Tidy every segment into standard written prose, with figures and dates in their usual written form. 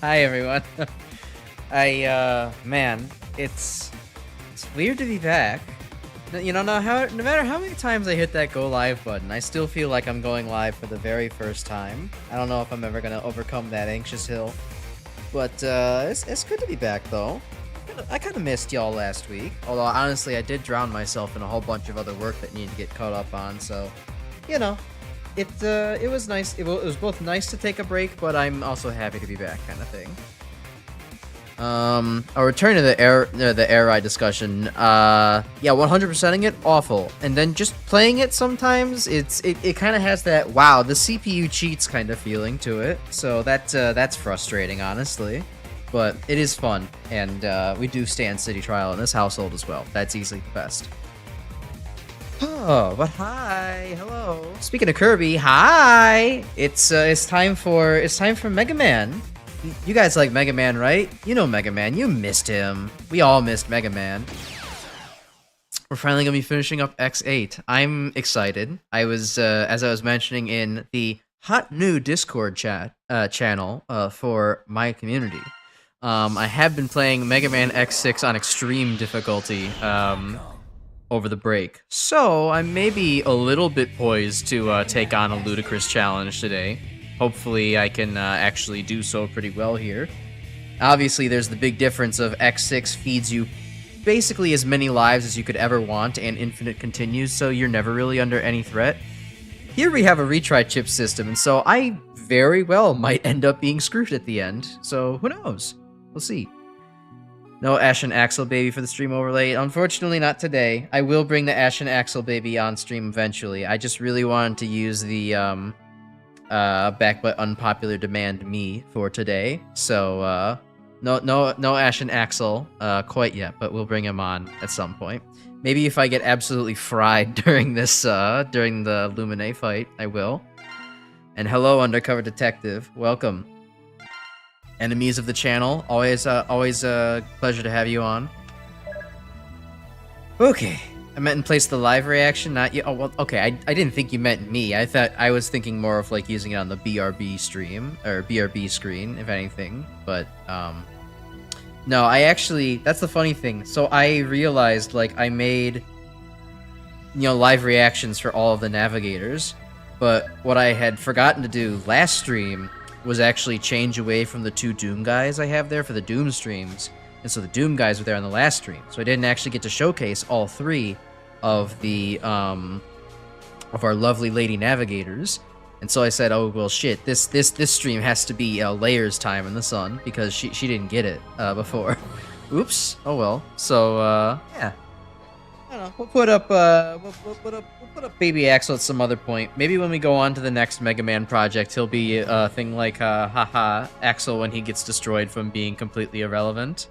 Hi everyone. Man, it's weird to be back. You know, no matter how many times I hit that go live button, I still feel like I'm going live for the very first time. I don't know if I'm ever gonna overcome that anxious hill, but it's good to be back though. I kind of missed y'all last week, although honestly I did drown myself in a whole bunch of other work that needed to get caught up on. So, you know, it was nice. It was both nice to take a break, but I'm also happy to be back, kind of thing. I'll return to the air ride discussion. Yeah, 100%ing it, awful. And then just playing it sometimes, it kind of has that wow, the CPU cheats kind of feeling to it. So that's frustrating, honestly. But it is fun, and we do stand city trial in this household as well. That's easily the best. Oh, but hi, hello. Speaking of Kirby, hi. It's time for Mega Man. You guys like Mega Man, right? You know Mega Man. You missed him. We all missed Mega Man. We're finally gonna be finishing up X8. I'm excited. I was, as I was mentioning in the hot new Discord channel for my community. I have been playing Mega Man X6 on extreme difficulty over the break, so I may be a little bit poised to take on a ludicrous challenge today. Hopefully I can actually do so pretty well here. Obviously, there's the big difference of X6 feeds you basically as many lives as you could ever want and infinite continues, so you're never really under any threat. Here we have a retry chip system, and so I very well might end up being screwed at the end, so who knows? We'll see. No Ash and Axel baby for the stream overlay. Unfortunately, not today. I will bring the Ash and Axel baby on stream eventually. I just really wanted to use the back by unpopular demand me for today. So no Ash and Axel quite yet, but we'll bring him on at some point. Maybe if I get absolutely fried during this during the Lumine fight, I will. And hello, undercover detective. Welcome. Enemies of the channel, always a pleasure to have you on. Okay, I meant in place the live reaction, not you. Oh, well, okay, I didn't think you meant me. I was thinking more of like using it on the BRB stream, or BRB screen, if anything. But, no, I actually, that's the funny thing. So I realized, like, I made, live reactions for all of the navigators. But what I had forgotten to do last stream was actually change away from the two Doom guys I have there for the Doom streams. And so the Doom guys were there on the last stream. So I didn't actually get to showcase all three of the, of our lovely lady navigators. And so I said, oh, well, shit, this stream has to be Layers time in the sun, because she didn't get it, before. Oops. Oh, well. So, yeah. I don't know. We'll put up Baby Axel at some other point. Maybe when we go on to the next Mega Man project, he'll be a thing like, haha, Axel when he gets destroyed from being completely irrelevant.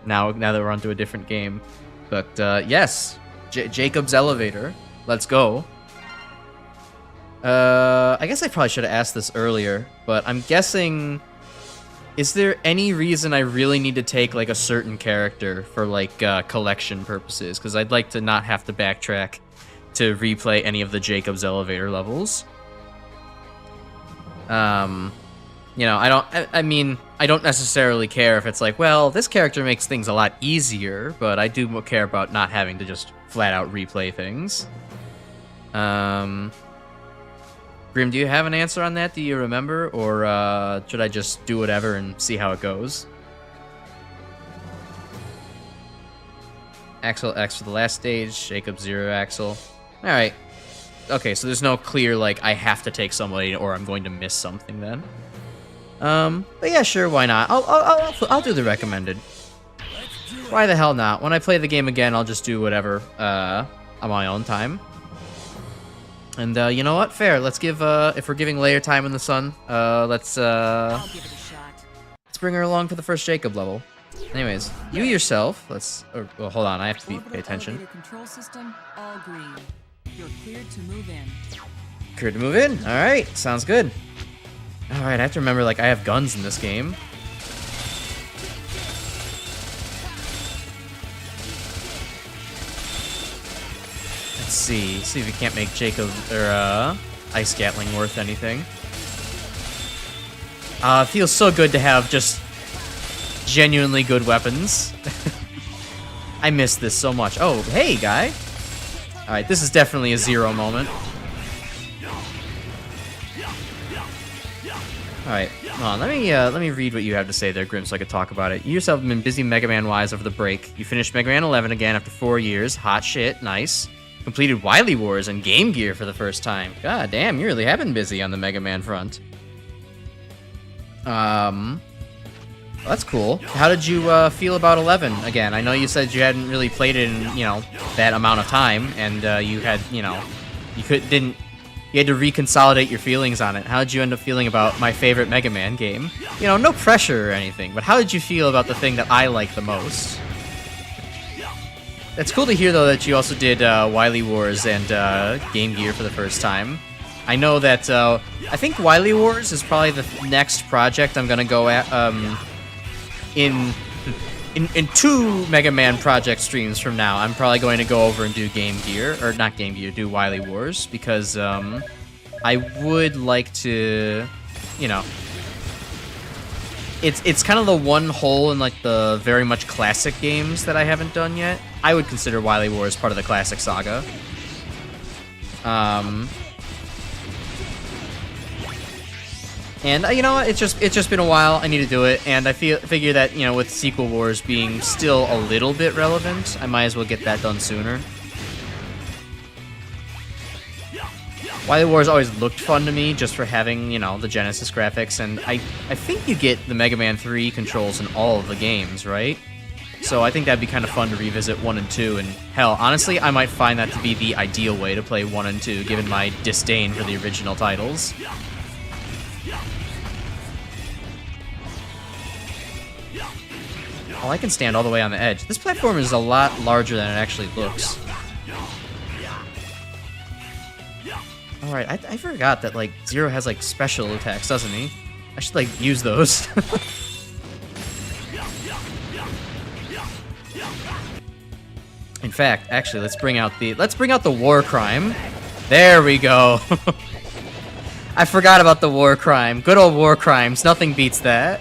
Now that we're onto a different game. But, yes. Jacob's Elevator. Let's go. I guess I probably should have asked this earlier, but I'm guessing... Is there any reason I really need to take, like, a certain character for, like, collection purposes? Because I'd like to not have to backtrack to replay any of the Jacob's Elevator levels. I don't necessarily care if it's like, well, this character makes things a lot easier, but I do care about not having to just flat-out replay things. Grim, do you have an answer on that? Do you remember? Or should I just do whatever and see how it goes? Axel X for the last stage, Jacob 0 Axel. Alright. Okay, so there's no clear, like, I have to take somebody or I'm going to miss something then. But yeah, sure, why not? I'll do the recommended. Why the hell not? When I play the game again, I'll just do whatever on my own time. And, you know what? Fair. Let's give, if we're giving layer time in the sun, let's bring her along for the first Jacob level. Anyways, you yourself, well, hold on, I have to pay attention. Control system, all green. You're cleared to move in. Cleared to move in? Alright, sounds good. Alright, I have to remember, like, I have guns in this game. Let's see if we can't make Jacob, or, Ice Gatling worth anything. Feels so good to have just genuinely good weapons. I miss this so much. Oh, hey, guy. Alright, this is definitely a Zero moment. Alright, hold on, let me read what you have to say there, Grim, so I could talk about it. You yourself have been busy Mega Man-wise over the break. You finished Mega Man 11 again after 4 years. Hot shit, nice. Completed Wily Wars and Game Gear for the first time. God damn, you really have been busy on the Mega Man front. Well, that's cool. How did you feel about 11 again? I know you said you hadn't really played it in, you know, that amount of time, and you had, you know, you had to reconsolidate your feelings on it. How did you end up feeling about my favorite Mega Man game? You know, no pressure or anything, but how did you feel about the thing that I like the most? It's cool to hear, though, that you also did Wily Wars and Game Gear for the first time. I know that, I think Wily Wars is probably the next project I'm gonna go at, in 2 Mega Man project streams from now. I'm probably going to go over and do Game Gear, or not Game Gear, do Wily Wars, because, I would like to, you know, it's kind of the one hole in, like, the very much classic games that I haven't done yet. I would consider Wily Wars part of the classic saga. And you know what? It's just been a while. I need to do it, and I figure that, you know, with Sequel Wars being still a little bit relevant, I might as well get that done sooner. Wily Wars always looked fun to me, just for having, you know, the Genesis graphics, and I think you get the Mega Man 3 controls in all of the games, right? So I think that'd be kind of fun to revisit 1 and 2, and hell, honestly, I might find that to be the ideal way to play 1 and 2, given my disdain for the original titles. Oh, I can stand all the way on the edge. This platform is a lot larger than it actually looks. Alright, I forgot that, like, Zero has, like, special attacks, doesn't he? I should, like, use those. In fact, actually, let's bring out the War Crime. There we go. I forgot about the War Crime. Good old War Crimes. Nothing beats that.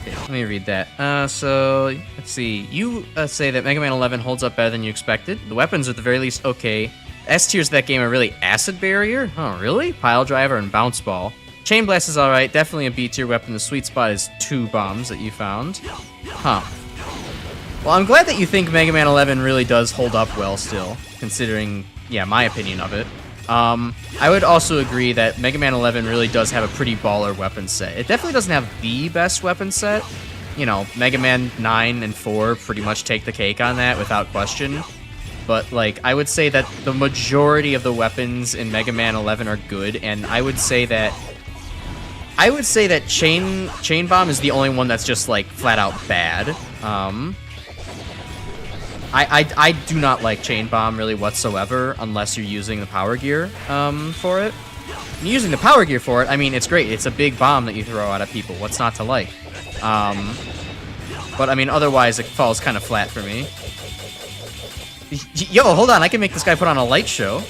Let me read that. So, let's see. You say that Mega Man 11 holds up better than you expected. The weapons are at the very least okay. S tiers of that game are really Acid Barrier? Oh, really? Pile Driver and Bounce Ball. Chain Blast is alright. Definitely a B tier weapon. The sweet spot is 2 bombs that you found. Huh. Well, I'm glad that you think Mega Man 11 really does hold up well still, considering, yeah, my opinion of it. I would also agree that Mega Man 11 really does have a pretty baller weapon set. It definitely doesn't have the best weapon set. You know, Mega Man 9 and 4 pretty much take the cake on that without question. But, like, I would say that the majority of the weapons in Mega Man 11 are good, and I would say that Chain Bomb is the only one that's just, like, flat out bad. I do not like Chain Bomb really whatsoever unless you're using the Power Gear for it. And using the Power Gear for it, I mean, it's great. It's a big bomb that you throw out at people. What's not to like? But I mean, otherwise it falls kind of flat for me. Yo, hold on. I can make this guy put on a light show.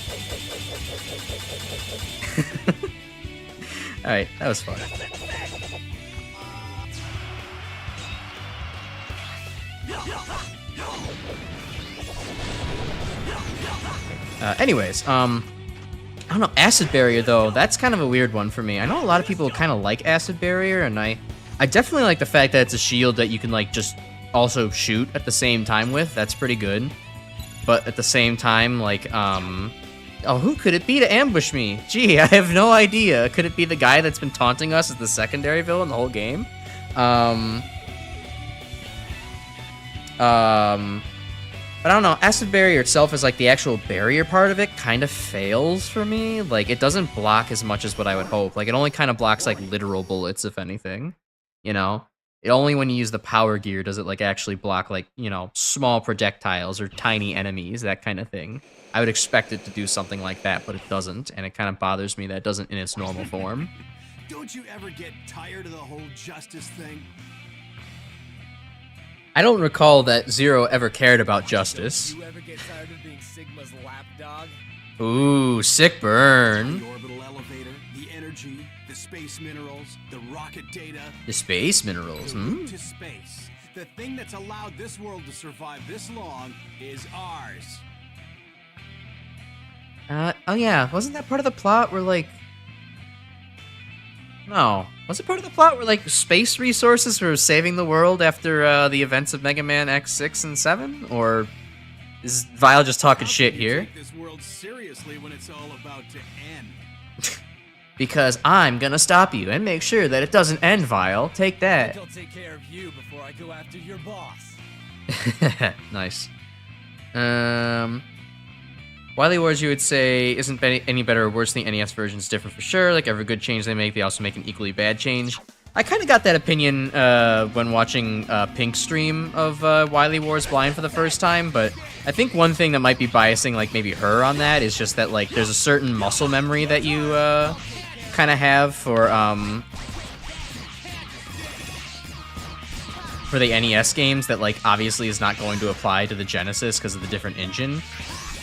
Alright, that was fun. Anyways, I don't know, Acid Barrier, though, that's kind of a weird one for me. I know a lot of people kind of like Acid Barrier, and I definitely like the fact that it's a shield that you can, like, just also shoot at the same time with. That's pretty good. But at the same time, like, oh, who could it be to ambush me? Gee, I have no idea. Could it be the guy that's been taunting us as the secondary villain the whole game? But I don't know, Acid Barrier itself is like the actual barrier part of it kind of fails for me. Like, it doesn't block as much as what I would hope. Like, it only kind of blocks, like, literal bullets, if anything. You know? It only when you use the Power Gear does it, like, actually block, like, you know, small projectiles or tiny enemies, that kind of thing. I would expect it to do something like that, but it doesn't, and it kind of bothers me that it doesn't in its normal form. Don't you ever get tired of the whole justice thing? I don't recall that Zero ever cared about justice. You ever get tired of being Sigma's lapdog? Ooh, sick burn. The orbital elevator, the energy, the space minerals, the rocket data. The space minerals, The route to space. The thing that's allowed this world to survive this long is ours. Oh yeah, wasn't that part of the plot where, like... No. Was it part of the plot where, like, space resources were saving the world after, the events of Mega Man X 6 and 7? Or is Vile just talking shit here? Take this world seriously when it's all about to end. Because I'm gonna stop you and make sure that it doesn't end, Vile. Take that. I'll take care of you before I go after your boss. Nice. Wily Wars, you would say, isn't any better or worse than the NES versions. Different for sure. Like every good change they make, they also make an equally bad change. I kind of got that opinion when watching Pink's stream of Wily Wars Blind for the first time, but I think one thing that might be biasing, like maybe her on that, is just that like there's a certain muscle memory that you kind of have for the NES games that like obviously is not going to apply to the Genesis because of the different engine.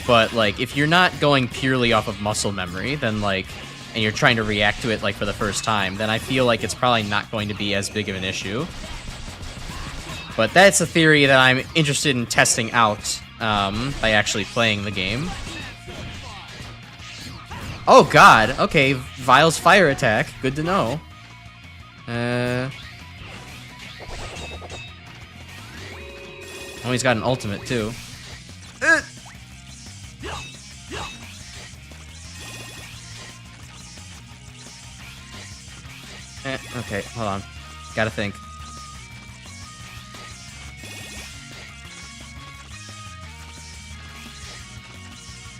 But like if you're not going purely off of muscle memory, then like, and you're trying to react to it like for the first time, then I feel like it's probably not going to be as big of an issue. But that's a theory that I'm interested in testing out by actually playing the game. Oh god, okay, Vile's fire attack, good to know. Oh, he's got an ultimate too. Okay, hold on. Gotta think.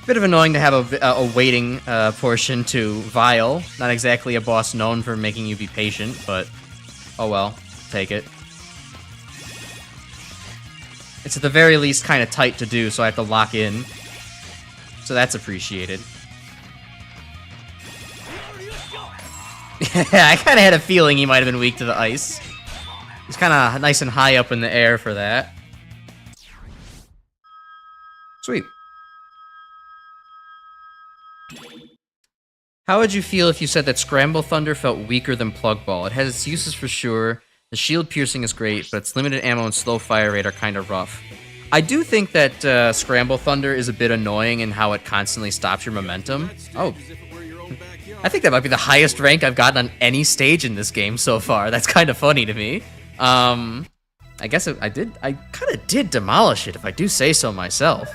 Bit of annoying to have a waiting portion to Vile. Not exactly a boss known for making you be patient, but oh well, take it. It's at the very least kind of tight to do, so I have to lock in. So that's appreciated. I kind of had a feeling he might have been weak to the ice. He's kind of nice and high up in the air for that. Sweet. How would you feel if you said that Scramble Thunder felt weaker than Plug Ball? It has its uses for sure. The shield piercing is great, but its limited ammo and slow fire rate are kind of rough. I do think that Scramble Thunder is a bit annoying in how it constantly stops your momentum. Oh. I think that might be the highest rank I've gotten on any stage in this game so far. That's kind of funny to me. I guess I kind of did demolish it, if I do say so myself.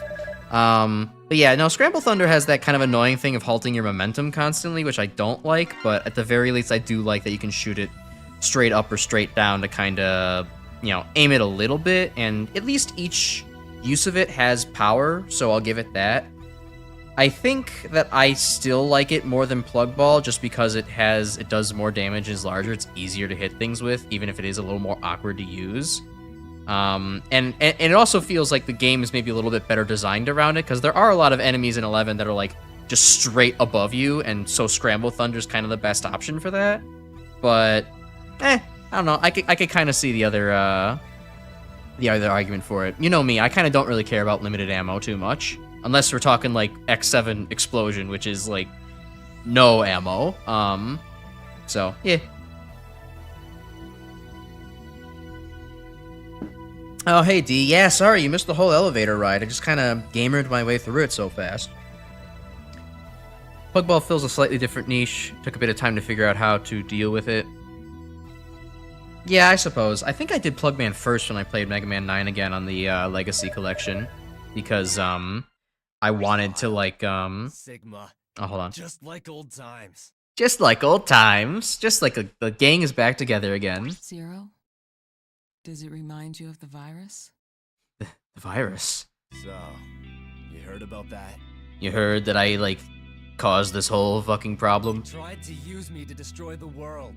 But yeah, no, Scramble Thunder has that kind of annoying thing of halting your momentum constantly, which I don't like, but at the very least I do like that you can shoot it straight up or straight down to kind of, you know, aim it a little bit, and at least each use of it has power, so I'll give it that. I think that I still like it more than Plug Ball just because it does more damage and is larger. It's easier to hit things with, even if it is a little more awkward to use. And it also feels like the game is maybe a little bit better designed around it, because there are a lot of enemies in 11 that are like just straight above you, and so Scramble Thunder is kind of the best option for that. But I don't know. I could kind of see the other argument for it. You know me, I kind of don't really care about limited ammo too much. Unless we're talking like X7 Explosion, which is like no ammo. So yeah. Oh hey D, yeah, sorry you missed the whole elevator ride. I just kind of gamered my way through it so fast. Plug Ball fills a slightly different niche. Took a bit of time to figure out how to deal with it. Yeah, I suppose. I think I did Plug Man first when I played Mega Man 9 again on the Legacy Collection, because I wanted to like Sigma. Oh, hold on. Just like old times. Just like old times. Just like the gang is back together again. Zero? Does it remind you of the virus? The virus. So, you heard about that? You heard that I like caused this whole fucking problem? Tried to use me to destroy the world.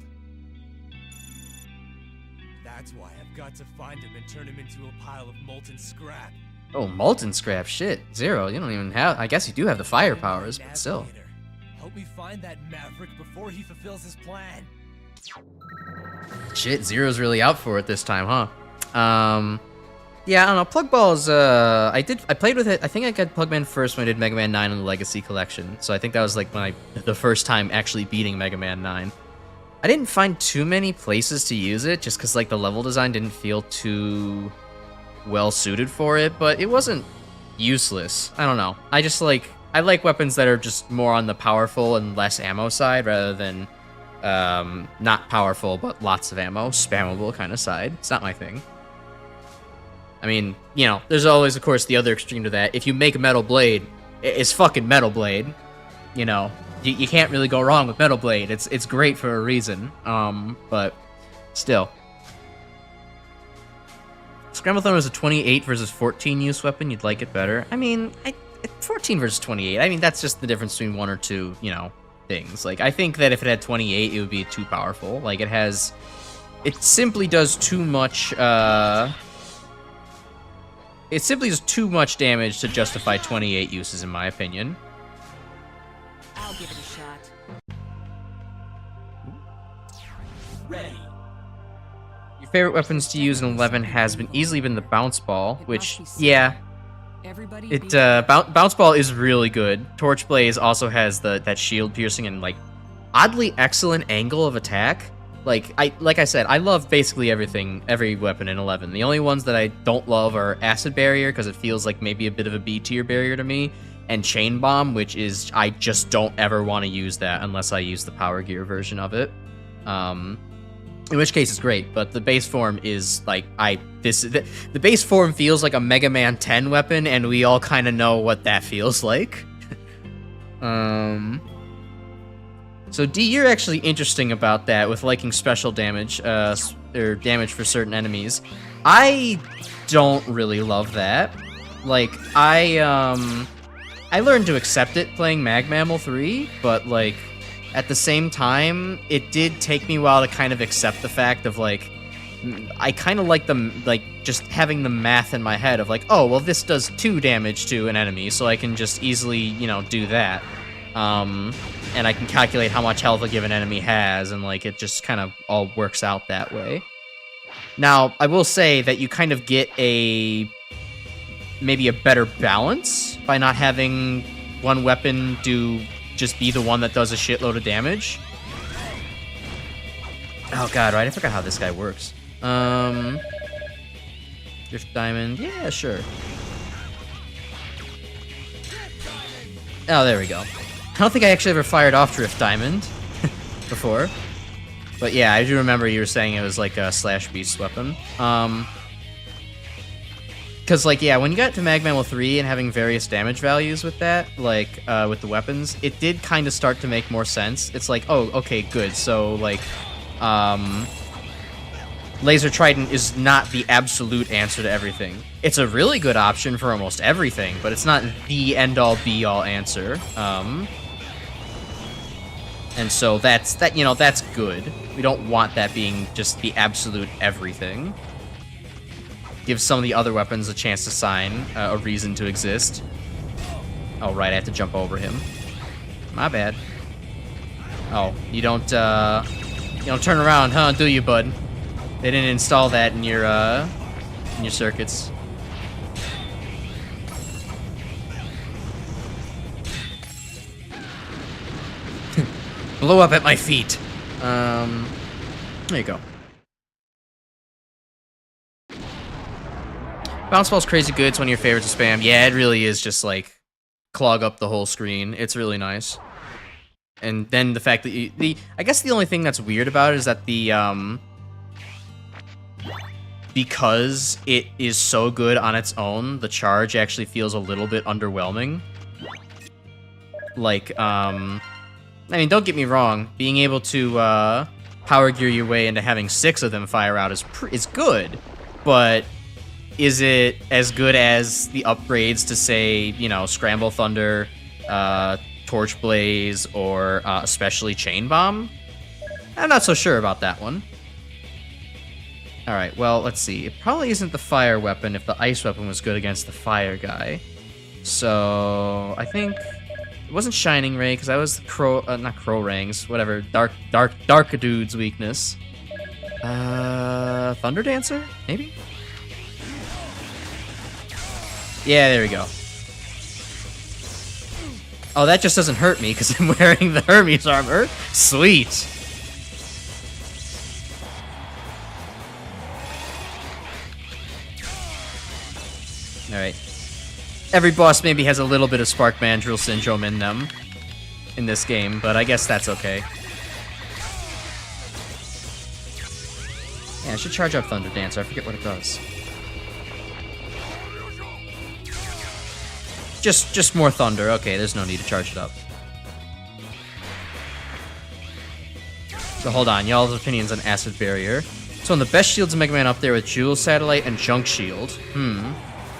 That's why I've got to find him and turn him into a pile of molten scrap. Oh, molten scrap, shit. Zero, you don't even have... I guess you do have the fire powers, but still. Help me find that maverick before he fulfills his plan. Shit, Zero's really out for it this time, huh? Yeah, I don't know. Plug Ball is, I played with it. I think I got Plugman first when I did Mega Man 9 on the Legacy Collection. So I think that was like the first time actually beating Mega Man 9. I didn't find too many places to use it just because like the level design didn't feel too well suited for it, but it wasn't useless. I don't know. I like weapons that are just more on the powerful and less ammo side rather than not powerful but lots of ammo, spammable kind of side. It's not my thing. I mean, you know, there's always, of course, the other extreme to that. If you make a Metal Blade, it's fucking Metal Blade. You know, you can't really go wrong with Metal Blade. It's great for a reason. But still. Scramble Thunder is a 28 versus 14 use weapon. You'd like it better. I mean, 14 versus 28. I mean, that's just the difference between one or two, you know, things. Like, I think that if it had 28, it would be too powerful. Like, it simply does too much, it simply does too much damage to justify 28 uses, in my opinion. I'll give it a shot. Ready. Your favorite weapons to use in 11 has easily been the bounce ball, It which, must be yeah, Everybody it be- bounce ball is really good. Torch Blaze also has that shield piercing and like oddly excellent angle of attack. Like I said, I love basically every weapon in 11. The only ones that I don't love are Acid Barrier, because it feels like maybe a bit of a B tier barrier to me, and Chain Bomb, which is, I just don't ever want to use that unless I use the Power Gear version of it. In which case it's great, but the base form is like, the base form feels like a Mega Man 10 weapon, and we all kind of know what that feels like. So D, you're actually interesting about that with liking special damage, or damage for certain enemies. I don't really love that. Like, I learned to accept it playing Mag Mammal 3, but like, at the same time, it did take me a while to kind of accept the fact of like, I kind of like just having the math in my head of like, oh, well, this does 2 damage to an enemy, so I can just easily, you know, do that. And I can calculate how much health a given enemy has, and like it just kind of all works out that way. Now, I will say that you kind of get maybe a better balance by not having one weapon just be the one that does a shitload of damage. Oh god, right, I forgot how this guy works. Drift Diamond, yeah, sure. Oh, there we go. I don't think I actually ever fired off Drift Diamond before. But yeah, I do remember you were saying it was like a Slash Beast weapon. Because, like, yeah, when you got to Mag Mammal 3 and having various damage values with that, like, with the weapons, it did kind of start to make more sense. It's like, oh, okay, good. So, like, Laser Trident is not the absolute answer to everything. It's a really good option for almost everything, but it's not the end-all, be-all answer. And so that's good. We don't want that being just the absolute everything. Give some of the other weapons a chance to shine, a reason to exist. Oh, right, I have to jump over him. My bad. Oh, you don't turn around, huh, do you, bud? They didn't install that in your circuits. Blow up at my feet. There you go. Bounce Ball's crazy good. It's one of your favorites to spam. Yeah, it really is just like clog up the whole screen. It's really nice. And then the fact that I guess the only thing that's weird about it is that because it is so good on its own, the charge actually feels a little bit underwhelming. Like, I mean, don't get me wrong. Being able to power gear your way into having 6 of them fire out is good, but is it as good as the upgrades to, say, you know, Scramble Thunder, Torch Blaze, or especially Chain Bomb? I'm not so sure about that one. Alright, well, let's see. It probably isn't the fire weapon if the ice weapon was good against the fire guy. So, I think it wasn't Shining Ray, because that was not Crow Rang's, whatever, Dark Dude's weakness. Thunder Dancer? Maybe? Yeah, there we go. Oh, that just doesn't hurt me because I'm wearing the Hermes armor. Sweet. Alright. Every boss maybe has a little bit of Spark Mandrill syndrome in them in this game, but I guess that's okay. Yeah, I should charge up Thunder Dancer. I forget what it does. Just more thunder. Okay, there's no need to charge it up. So hold on, y'all's opinions on Acid Barrier. So on the best shields in Mega Man up there with Jewel Satellite and Junk Shield.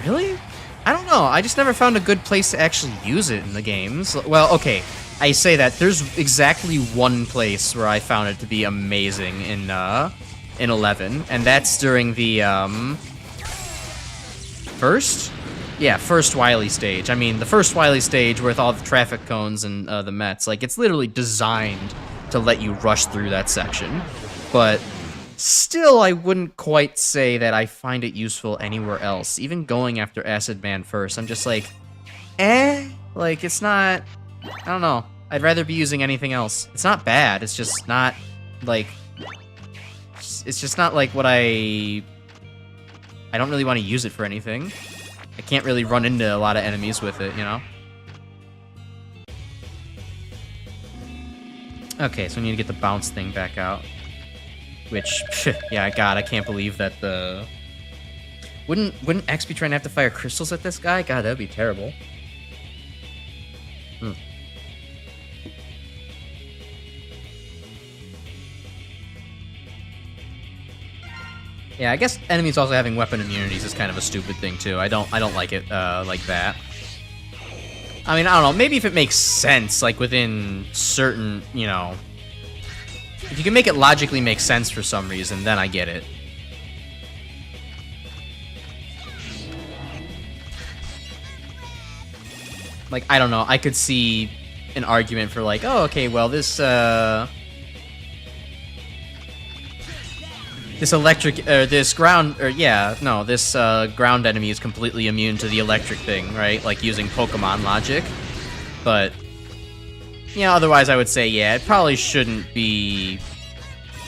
Really? I don't know. I just never found a good place to actually use it in the games. Well, okay, I say that. There's exactly one place where I found it to be amazing in 11, and that's during the first Wily stage. I mean, the first Wily stage with all the traffic cones and the Mets. Like, it's literally designed to let you rush through that section. But still, I wouldn't quite say that I find it useful anywhere else. Even going after Acid Man first, I'm just like, like, it's not, I don't know. I'd rather be using anything else. It's not bad, it's just not, like, it's just not, like, what I don't really want to use it for anything. I can't really run into a lot of enemies with it, you know? Okay, so we need to get the bounce thing back out. Which, yeah, God, I can't believe that the... Wouldn't X be trying to have to fire crystals at this guy? God, that'd be terrible. Yeah, I guess enemies also having weapon immunities is kind of a stupid thing too. I don't like it like that. I mean, I don't know. Maybe if it makes sense, like within certain, you know, if you can make it logically make sense for some reason, then I get it. Like, I don't know. I could see an argument for like, oh, okay, well, this electric, this ground, or yeah, no, this ground enemy is completely immune to the electric thing, right? Like using Pokemon logic. But, yeah, otherwise I would say, yeah, it probably shouldn't be,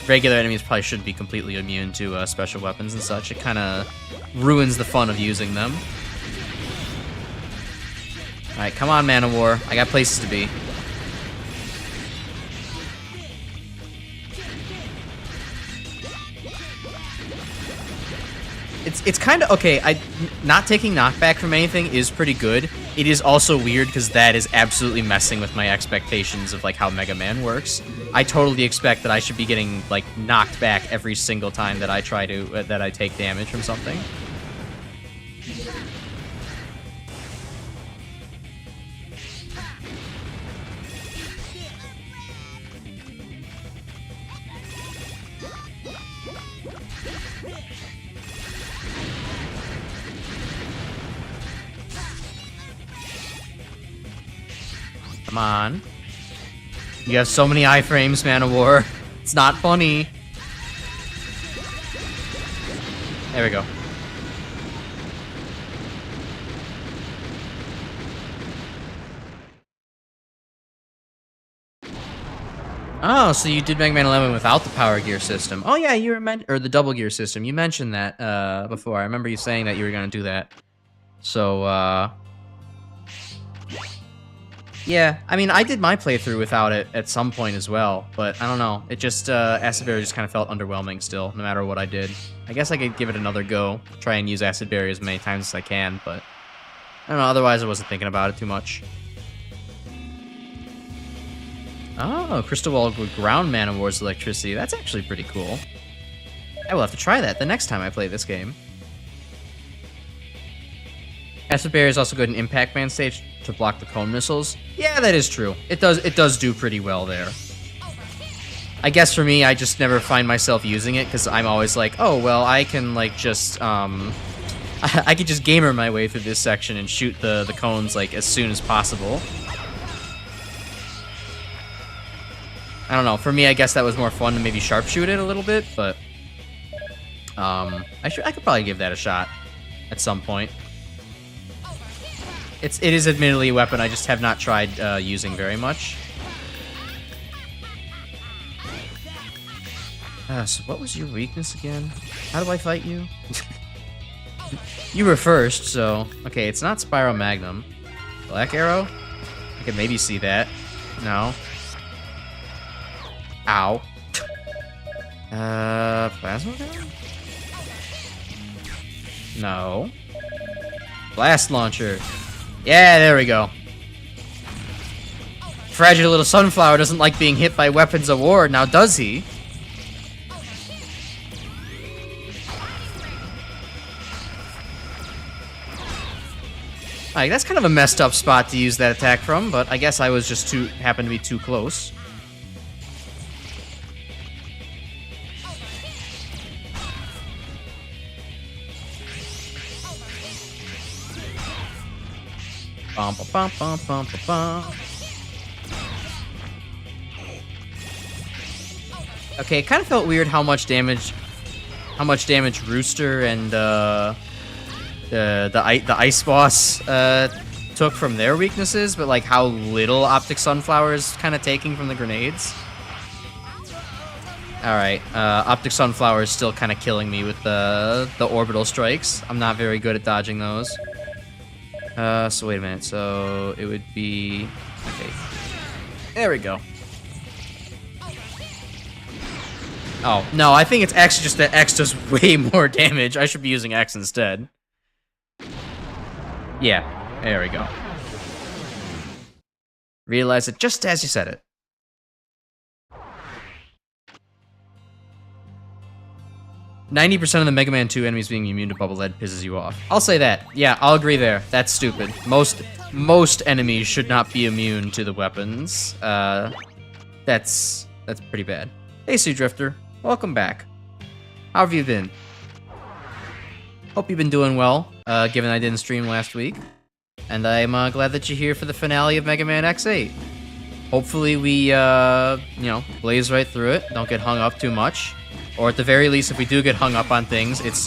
regular enemies probably shouldn't be completely immune to special weapons and such. It kind of ruins the fun of using them. Alright, come on, Man of War. I got places to be. It's kind of okay. Not taking knockback from anything is pretty good. It is also weird because that is absolutely messing with my expectations of like how Mega Man works. I totally expect that I should be getting like knocked back every single time that I try to that I take damage from something. Come on. You have so many iframes, Man of War. It's not funny. There we go. Oh, so you did Mega Man 11 without the power gear system. Oh yeah, you were or the double gear system. You mentioned that before. I remember you saying that you were going to do that. So, yeah, I mean, I did my playthrough without it at some point as well, but I don't know. It just, Acid Barrier just kind of felt underwhelming still, no matter what I did. I guess I could give it another go, try and use Acid Barrier as many times as I can, but I don't know, otherwise I wasn't thinking about it too much. Oh, Crystal Wall with ground Man of War's electricity. That's actually pretty cool. I will have to try that the next time I play this game. Acid Barrier is also good in Impact Man stage to block the cone missiles. Yeah, that is true. It does do pretty well there. I guess for me, I just never find myself using it because I'm always like, oh, well, I can like just, I could just gamer my way through this section and shoot the cones like as soon as possible. I don't know. For me, I guess that was more fun to maybe sharpshoot it a little bit, but I could probably give that a shot at some point. it is admittedly a weapon I just have not tried using very much. So what was your weakness again? How do I fight you? You were first, so... Okay, it's not Spiral Magnum. Black Arrow? I can maybe see that. No. Ow. Plasma Gun? No. Blast Launcher. Yeah, there we go. Fragile little sunflower doesn't like being hit by weapons of war, now does he? Like, that's kind of a messed up spot to use that attack from, but I guess I was just happened to be too close. Bum, bum, bum, bum, bum, bum. Okay, it kind of felt weird how much damage Rooster and the ice boss took from their weaknesses, but like how little Optic Sunflower is kind of taking from the grenades. All right, Optic Sunflower is still kind of killing me with the orbital strikes. I'm not very good at dodging those. So wait a minute. So it would be okay. There we go. Oh no, I think it's actually just that X does way more damage. I should be using X instead. Yeah, there we go. Realize it just as you said it. "90% of the Mega Man 2 enemies being immune to bubble lead pisses you off." I'll say that. Yeah, I'll agree there. That's stupid. Most enemies should not be immune to the weapons. That's pretty bad. Hey, Sea Drifter. Welcome back. How have you been? Hope you've been doing well, given I didn't stream last week. And I'm glad that you're here for the finale of Mega Man X8. Hopefully we, blaze right through it, don't get hung up too much. Or at the very least, if we do get hung up on things, it's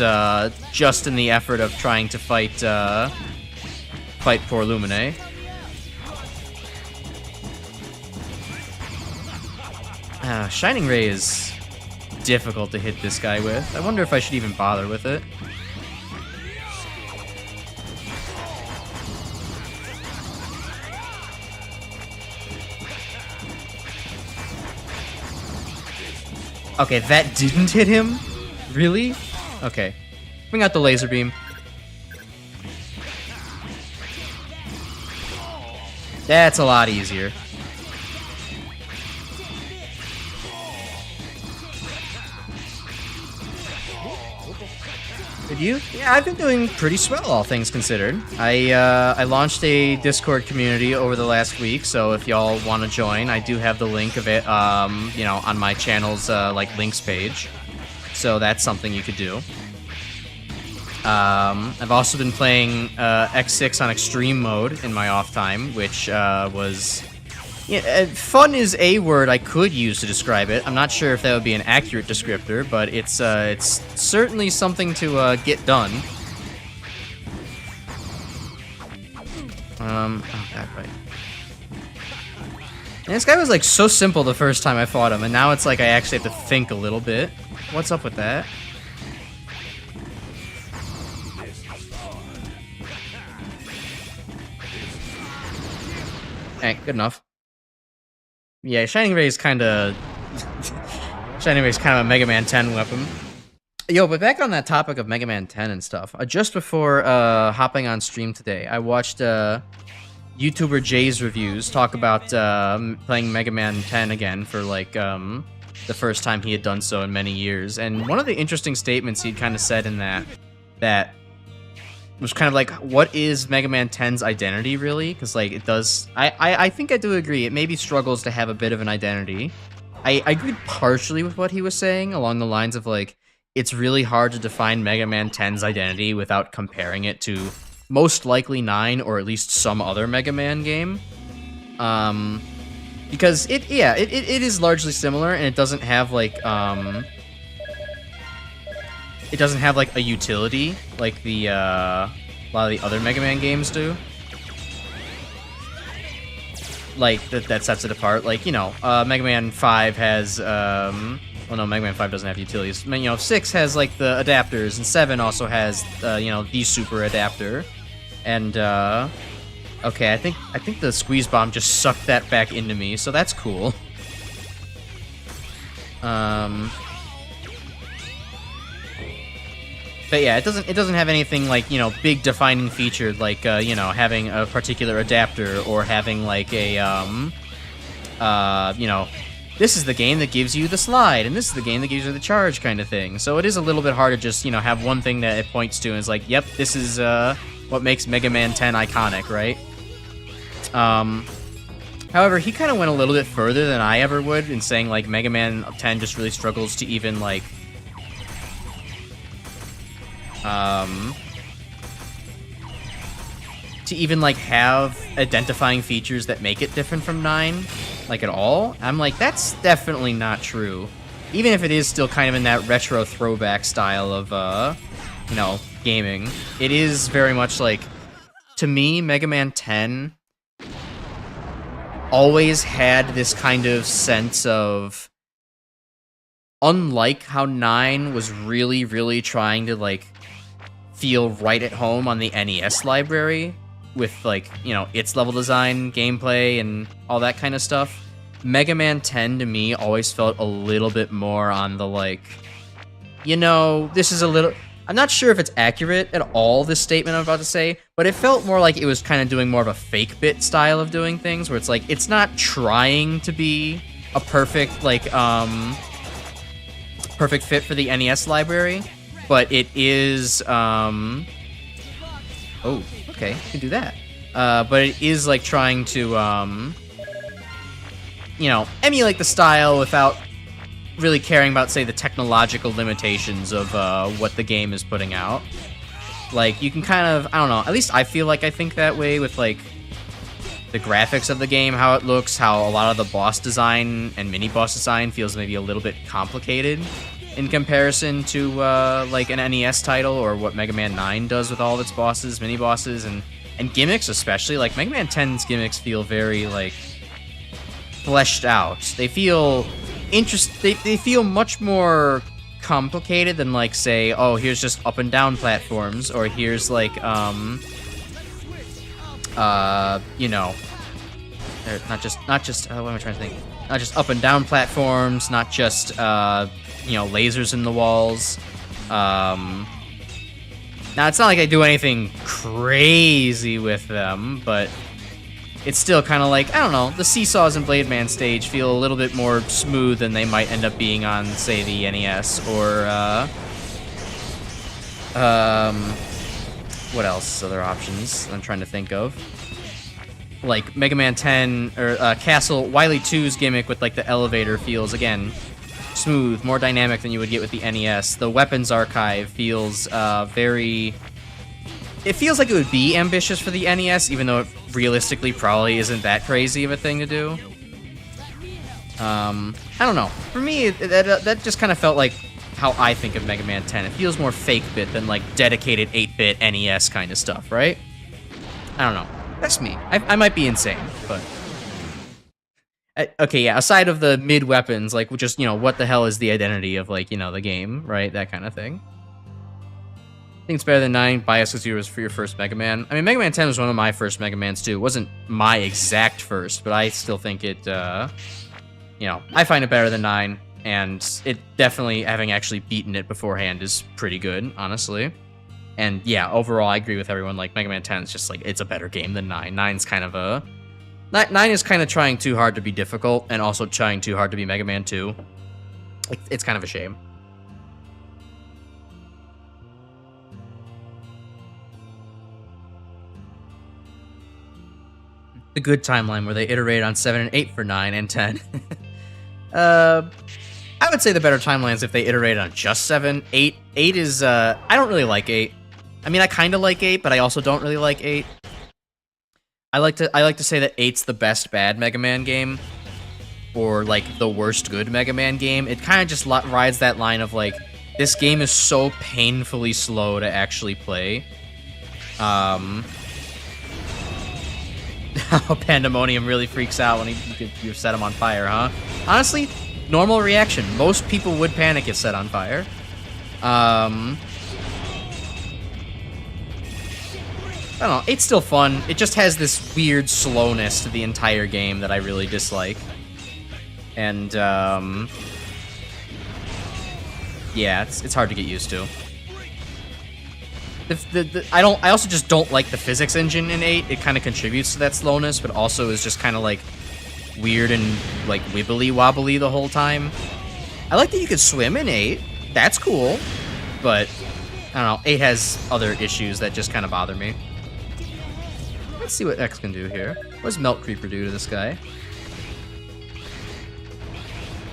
just in the effort of trying to fight poor Lumine. Shining Ray is difficult to hit this guy with. I wonder if I should even bother with it. Okay, that didn't hit him? Really? Okay. Bring out the laser beam. That's a lot easier. Did you? Yeah, I've been doing pretty swell, all things considered. I launched a Discord community over the last week, so if y'all want to join, I do have the link of it, on my channel's links page. So that's something you could do. I've also been playing X6 on extreme mode in my off time, which was... Yeah, fun is a word I could use to describe it. I'm not sure if that would be an accurate descriptor, but it's certainly something to get done. Oh god, right. And this guy was like so simple the first time I fought him, and now it's like I actually have to think a little bit. What's up with that? Hey, good enough. Yeah, Shining Ray is kind of... Shining Ray is kind of a Mega Man 10 weapon. Yo, but back on that topic of Mega Man 10 and stuff, just before hopping on stream today, I watched YouTuber Jay's reviews talk about playing Mega Man 10 again for, like, the first time he had done so in many years. And one of the interesting statements he'd kind of said in that was kind of like, what is Mega Man 10's identity, really? Because, like, it does... I think I do agree. It maybe struggles to have a bit of an identity. I agreed partially with what he was saying, along the lines of, like, it's really hard to define Mega Man 10's identity without comparing it to most likely 9, or at least some other Mega Man game. Because it is largely similar, and it doesn't have, like, it doesn't have, like, a utility like the, a lot of the other Mega Man games do. like that sets it apart. Like, you know, Mega Man 5 has well, no, Mega Man 5 doesn't have utilities. You know, 6 has like the adapters, and 7 also has you know, the super adapter. And okay, I think the squeeze bomb just sucked that back into me, so that's cool. But yeah, it doesn't have anything like, you know, big defining feature like you know, having a particular adapter or having like a you know, this is the game that gives you the slide and this is the game that gives you the charge kind of thing. So it is a little bit hard to just, you know, have one thing that it points to and it's like, yep, this is what makes Mega Man 10 iconic, right? However, he kind of went a little bit further than I ever would in saying like Mega Man 10 just really struggles to even like have identifying features that make it different from 9, like at all. I'm like, that's definitely not true. Even if it is still kind of in that retro throwback style of, you know, gaming, it is very much like, to me, Mega Man 10 always had this kind of sense of, unlike how 9 was really, really trying to, like, feel right at home on the NES library with, like, you know, its level design, gameplay, and all that kind of stuff, Mega Man 10 to me always felt a little bit more on the, like, you know, this is a little... I'm not sure if it's accurate at all, this statement I'm about to say, but it felt more like it was kind of doing more of a fake bit style of doing things, where it's like, it's not trying to be a perfect, like, perfect fit for the NES library, but it is, oh, okay, you can do that. But it is, like, trying to, you know, emulate the style without really caring about, say, the technological limitations of, what the game is putting out. Like, you can kind of, I don't know, at least I feel like I think that way with, like, the graphics of the game, how it looks, how a lot of the boss design and mini-boss design feels maybe a little bit complicated in comparison to, like, an NES title, or what Mega Man 9 does with all of its bosses, mini-bosses, and gimmicks especially. Like, Mega Man 10's gimmicks feel very, like, fleshed out. They feel they feel much more complicated than, like, say, oh, here's just up and down platforms, or here's, like, you know, not just what am I trying to think? Not just up and down platforms, not just, you know, lasers in the walls. Now, it's not like I do anything crazy with them, but it's still kind of like, I don't know, the seesaws in Blade Man stage feel a little bit more smooth than they might end up being on, say, the NES, or, what else? Other options I'm trying to think of. Like, Mega Man 10, or, Castle, Wily 2's gimmick with, like, the elevator feels, again, smooth, more dynamic than you would get with the NES. The weapons archive feels, very... It feels like it would be ambitious for the NES, even though it realistically probably isn't that crazy of a thing to do. I don't know. For me, that just kind of felt like how I think of Mega Man 10. It feels more fake-bit than, like, dedicated 8-bit NES kind of stuff, right? I don't know. That's me. I might be insane, but... Okay, yeah, aside of the mid-weapons, like, just, you know, what the hell is the identity of, like, you know, the game, right? That kind of thing. I think it's better than 9. Bias because it was for your first Mega Man. I mean, Mega Man 10 was one of my first Mega Mans, too. It wasn't my exact first, but I still think it, you know, I find it better than 9, and it definitely, having actually beaten it beforehand, is pretty good, honestly. And, yeah, overall, I agree with everyone. Like, Mega Man 10 is just, like, it's a better game than 9. 9's kind of a... 9 is kind of trying too hard to be difficult, and also trying too hard to be Mega Man 2. It's kind of a shame. The good timeline where they iterate on 7 and 8 for 9 and 10. I would say the better timelines if they iterate on just 7. 8 is, I don't really like 8. I mean, I kind of like 8, but I also don't really like 8. I like to say that 8's the best bad Mega Man game, or, like, the worst good Mega Man game. It kind of just rides that line of, like, this game is so painfully slow to actually play. how Pandemonium really freaks out when you set him on fire, huh? Honestly, normal reaction. Most people would panic if set on fire. I don't know. 8's still fun. It just has this weird slowness to the entire game that I really dislike. And, yeah, it's hard to get used to. I also just don't like the physics engine in 8. It kind of contributes to that slowness, but also is just kind of like weird and like wibbly wobbly the whole time. I like that you could swim in 8. That's cool, but I don't know. 8 has other issues that just kind of bother me. Let's see what X can do here. What does Melt Creeper do to this guy?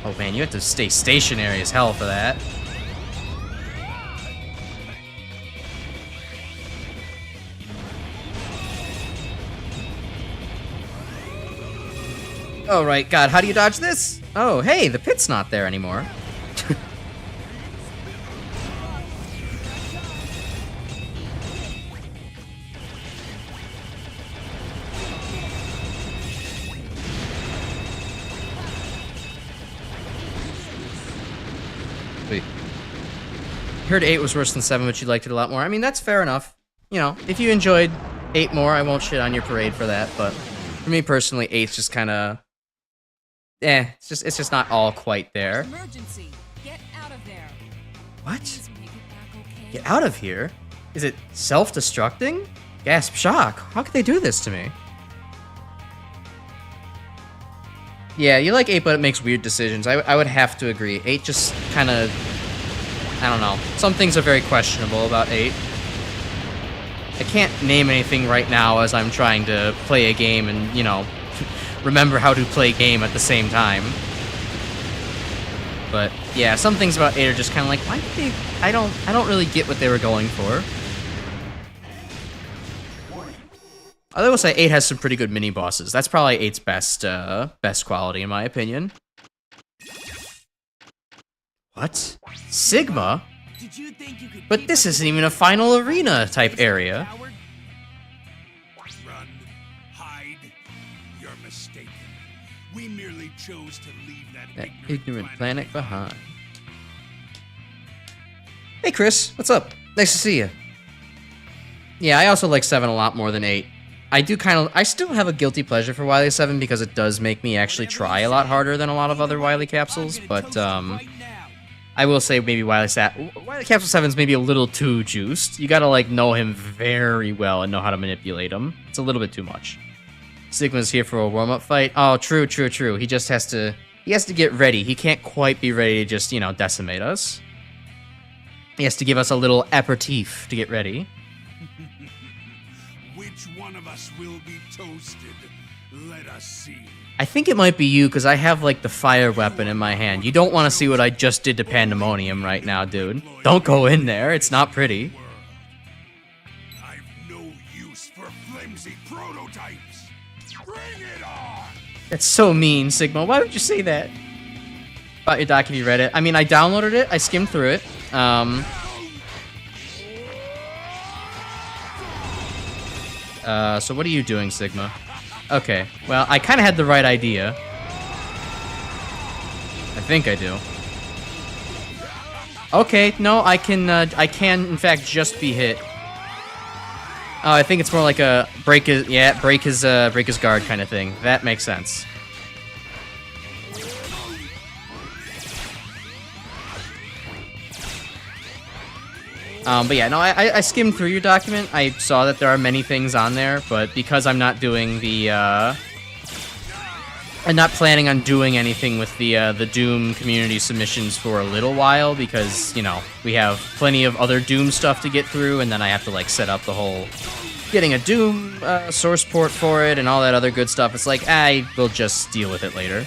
Oh man, you have to stay stationary as hell for that. Oh, right. God, how do you dodge this? Oh, hey, the pit's not there anymore. Wait. Heard 8 was worse than 7, but you liked it a lot more. I mean, that's fair enough. You know, if you enjoyed 8 more, I won't shit on your parade for that, but for me personally, 8's just kind of... it's just not all quite there. Emergency. Get out of there. What? Please make it back okay. Get out of here? Is it self-destructing? Gasp shock. How could they do this to me? Yeah, you like 8, but it makes weird decisions. I would have to agree. 8 just kind of... I don't know. Some things are very questionable about 8. I can't name anything right now as I'm trying to play a game and, you know, remember how to play game at the same time. But yeah, some things about 8 are just kind of like, why did they? I don't really get what they were going for. I will say 8 has some pretty good mini bosses. That's probably 8's best quality in my opinion. What? Sigma? Did you think you could But this isn't even a final arena type area. Run, hide. You're mistaken. We merely chose to leave that Ignorant planet behind. Hey Chris, what's up? Nice to see you. Yeah, I also like 7 a lot more than 8. I still have a guilty pleasure for Wily 7 because it does make me actually try a lot harder than a lot of other Wily capsules, but I will say maybe Wily Capsule 7's maybe a little too juiced. You gotta like know him very well and know how to manipulate him. It's a little bit too much. Sigma's here for a warm-up fight. Oh, true. He just has to get ready. He can't quite be ready to just, you know, decimate us. He has to give us a little aperitif to get ready. Which one of us will be toasted? Let us see. I think it might be you, because I have, like, the fire weapon in my hand. You don't want to see what I just did to Pandemonium right now, dude. Don't go in there. It's not pretty. I've no use for flimsy prototypes. Bring it on! That's so mean, Sigma. Why would you say that? About your doc, if you read it. I mean, I downloaded it. I skimmed through it. So what are you doing, Sigma? Okay, well, I kind of had the right idea. I think I do. Okay, no, I can, in fact, just be hit. Oh, I think it's more like a break his guard kind of thing. That makes sense. But yeah, no, I skimmed through your document. I saw that there are many things on there, but because I'm not doing the, I'm not planning on doing anything with the Doom community submissions for a little while, because, you know, we have plenty of other Doom stuff to get through, and then I have to, like, set up the whole getting a Doom source port for it and all that other good stuff. It's like, I will just deal with it later.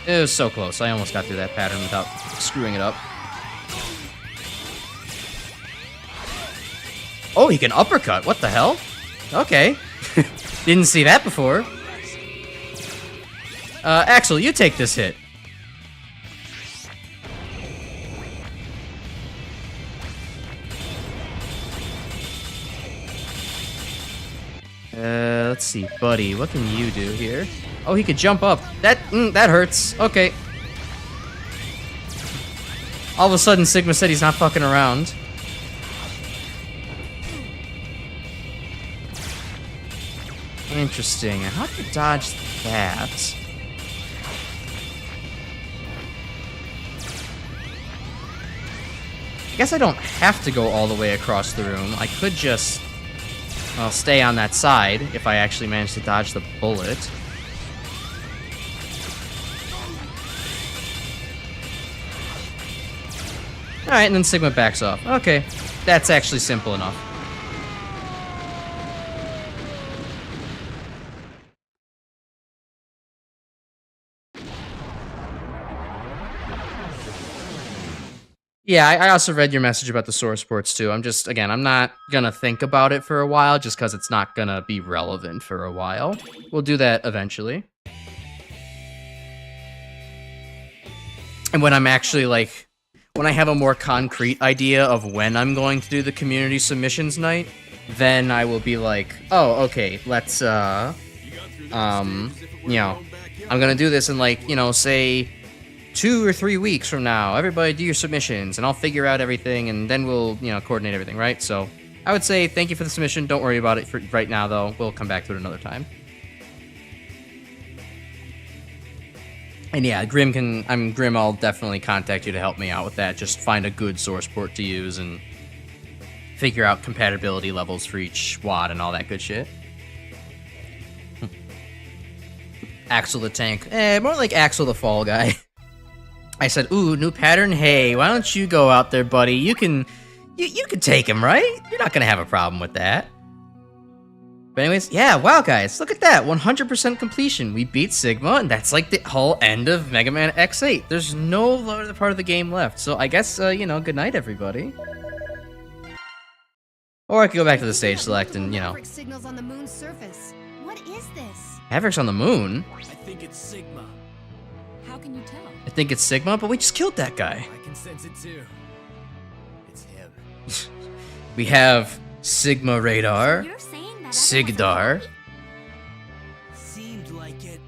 It was so close. I almost got through that pattern without screwing it up. Oh, he can uppercut. What the hell? Okay. Didn't see that before. Axel, you take this hit. Let's see, buddy. What can you do here? Oh, he could jump up. That hurts. Okay. All of a sudden, Sigma said he's not fucking around. Interesting. How do you dodge that? I guess I don't have to go all the way across the room. I could just, well, stay on that side if I actually manage to dodge the bullet. Alright, and then Sigma backs off. Okay, that's actually simple enough. Yeah, I also read your message about the source ports too. I'm just, again, I'm not gonna think about it for a while just because it's not gonna be relevant for a while. We'll do that eventually. And when I'm actually like, when I have a more concrete idea of when I'm going to do the community submissions night, then I will be like, oh, okay, let's, you know, I'm gonna do this in like, you know, say 2 or 3 weeks from now. Everybody do your submissions, and I'll figure out everything, and then we'll, you know, coordinate everything, right? So I would say thank you for the submission. Don't worry about it for right now, though. We'll come back to it another time. And yeah, Grim, I'll definitely contact you to help me out with that. Just find a good source port to use and figure out compatibility levels for each WAD and all that good shit. Axel the tank. More like Axel the fall guy. I said, ooh, new pattern? Hey, why don't you go out there, buddy? You can take him, right? You're not gonna have a problem with that. But anyways, yeah, wow, guys, look at that. 100% completion. We beat Sigma, and that's like the whole end of Mega Man X8. There's no other part of the game left. So I guess, you know, good night, everybody. Or I could go back to the stage select and, you know. Maverick signals on the moon's surface. What is this? Mavericks on the moon? I think it's Sigma. How can you tell? I think it's Sigma, but we just killed that guy. I can sense it too. It's him. We have Sigma radar. You're saying that Sigdar. Seemed like it.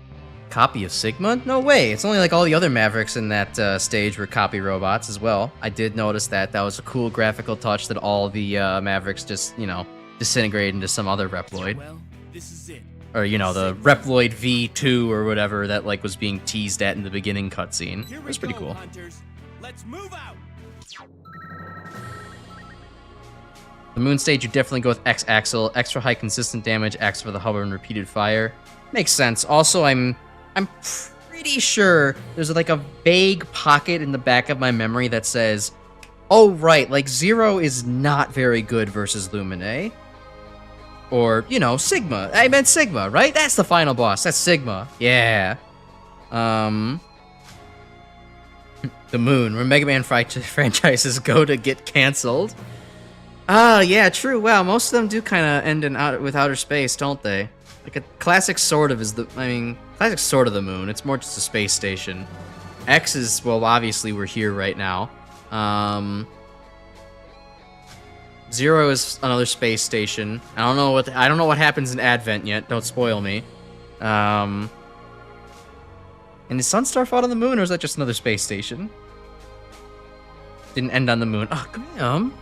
Copy of Sigma? No way. It's only like all the other Mavericks in that stage were copy robots as well. I did notice that. That was a cool graphical touch that all the Mavericks just, you know, disintegrated into some other Reploid. Well, this is it. Or, you know, the Reploid V2 or whatever that, like, was being teased at in the beginning cutscene. Here It we was pretty go, cool. Hunters. Let's move out. The moon stage, you definitely go with X axle, extra high consistent damage, X for the hover and repeated fire. Makes sense. Also, I'm pretty sure there's like a vague pocket in the back of my memory that says, oh right, like Zero is not very good versus Lumine. Or, you know, Sigma. I meant Sigma, right? That's the final boss. That's Sigma. Yeah. The moon, where Mega Man franchises go to get canceled. Ah, yeah, true. Wow, most of them do kind of end with outer space, don't they? Like a classic sort of is the, classic sort of the moon. It's more just a space station. X is, well, obviously we're here right now. Zero is another space station. I don't know what happens in Advent yet. Don't spoil me. And is Sunstar fought on the moon, or is that just another space station? Didn't end on the moon. Oh, Graham.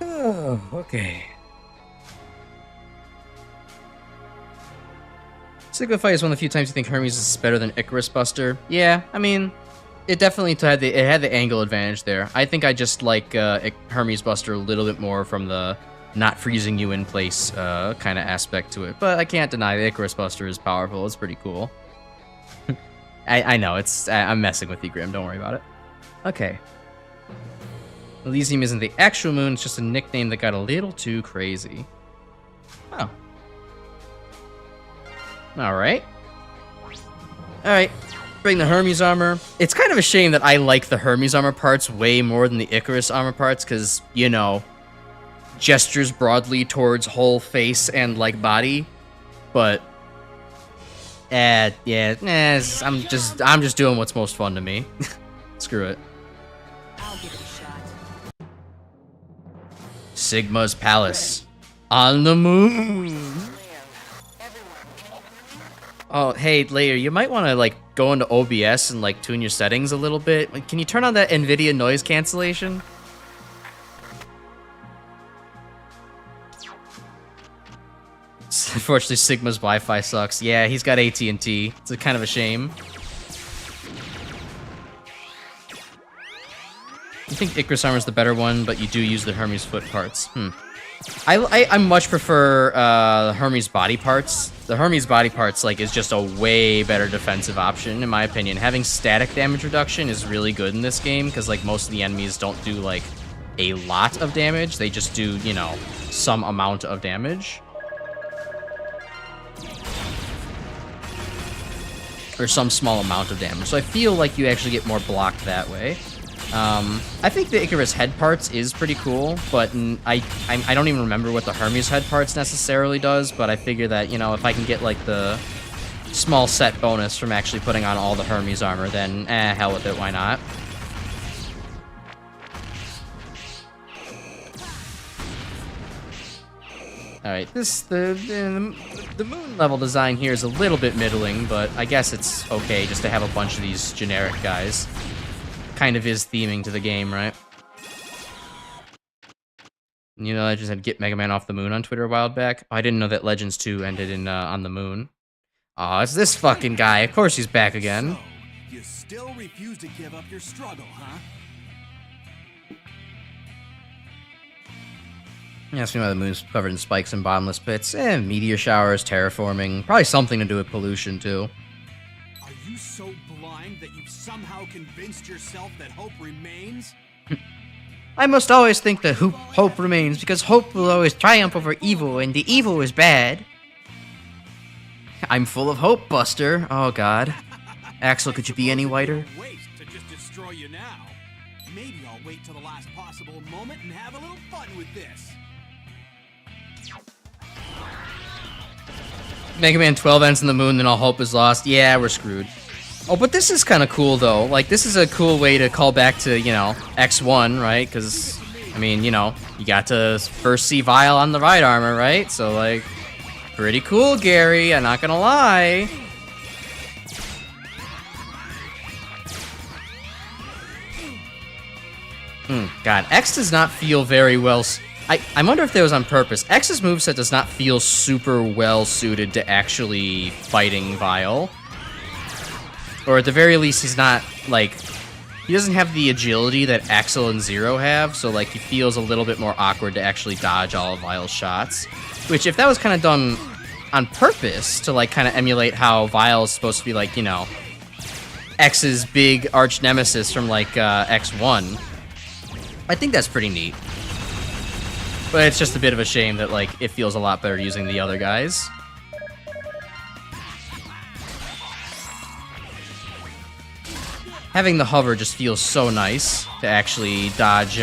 Oh, okay. Sigma Fight is one of the few times you think Hermes is better than Icarus Buster. Yeah, I mean, it definitely had the angle advantage there. I think I just like Hermes Buster a little bit more from the not freezing you in place kind of aspect to it. But I can't deny the Icarus Buster is powerful. It's pretty cool. I know, I'm messing with you, Grim. Don't worry about it. Okay. Elysium isn't the actual moon, it's just a nickname that got a little too crazy. Oh. Alright. Alright. Bring the Hermes armor. It's kind of a shame that I like the Hermes armor parts way more than the Icarus armor parts, because, you know, gestures broadly towards whole face and, like, body. But, I'm just doing what's most fun to me. Screw it. I'll give it a shot. Sigma's palace. On the moon. Oh, hey, Layer, you might want to, like, go into OBS and, like, tune your settings a little bit. Like, can you turn on that NVIDIA noise cancellation? Unfortunately, Sigma's Wi-Fi sucks. Yeah, he's got AT&T. It's a kind of a shame. I think Icarus Armor is the better one, but you do use the Hermes foot parts. I much prefer Hermes body parts. The Hermes body parts like is just a way better defensive option in my opinion. Having static damage reduction is really good in this game because like most of the enemies don't do like a lot of damage. They just do, you know, some amount of damage. Or some small amount of damage. So I feel like you actually get more blocked that way. I think the Icarus head parts is pretty cool, but I don't even remember what the Hermes head parts necessarily does, but I figure that, you know, if I can get, like, the small set bonus from actually putting on all the Hermes armor, then, hell with it, why not? Alright, the moon level design here is a little bit middling, but I guess it's okay just to have a bunch of these generic guys. Kind of is theming to the game, right? You know, I just had Get Mega Man Off the Moon on Twitter a while back. Oh, I didn't know that Legends 2 ended in on the moon. Oh, it's this fucking guy. Of course he's back again. So, you still refuse to give up your struggle, huh? You ask me why the moon's covered in spikes and bottomless pits. Meteor showers, terraforming. Probably something to do with pollution, too. Are you so blind that you've somehow convinced yourself that hope remains? I must always think that hope remains, because hope will always triumph over evil, and the evil is bad. I'm full of hope, Buster. Oh, God. Axel, could you be any whiter? Waste to just destroy you now. Maybe I'll wait till the last possible moment and have a little fun with this. Mega Man 12 ends in the moon, then all hope is lost. Yeah, we're screwed. Oh, but this is kind of cool, though. Like, this is a cool way to call back to, you know, X1, right? Because, I mean, you know, you got to first see Vile on the right armor, right? So, like, pretty cool, Gary. I'm not gonna lie. God, X does not feel very well... I wonder if that was on purpose. X's moveset does not feel super well suited to actually fighting Vile. Or at the very least, he's not, like... He doesn't have the agility that Axel and Zero have, so, like, he feels a little bit more awkward to actually dodge all of Vile's shots. Which, if that was kind of done on purpose, to, like, kind of emulate how Vile is supposed to be, like, you know... X's big arch nemesis from, like, X1... I think that's pretty neat. But it's just a bit of a shame that, like, it feels a lot better using the other guys. Having the hover just feels so nice to actually dodge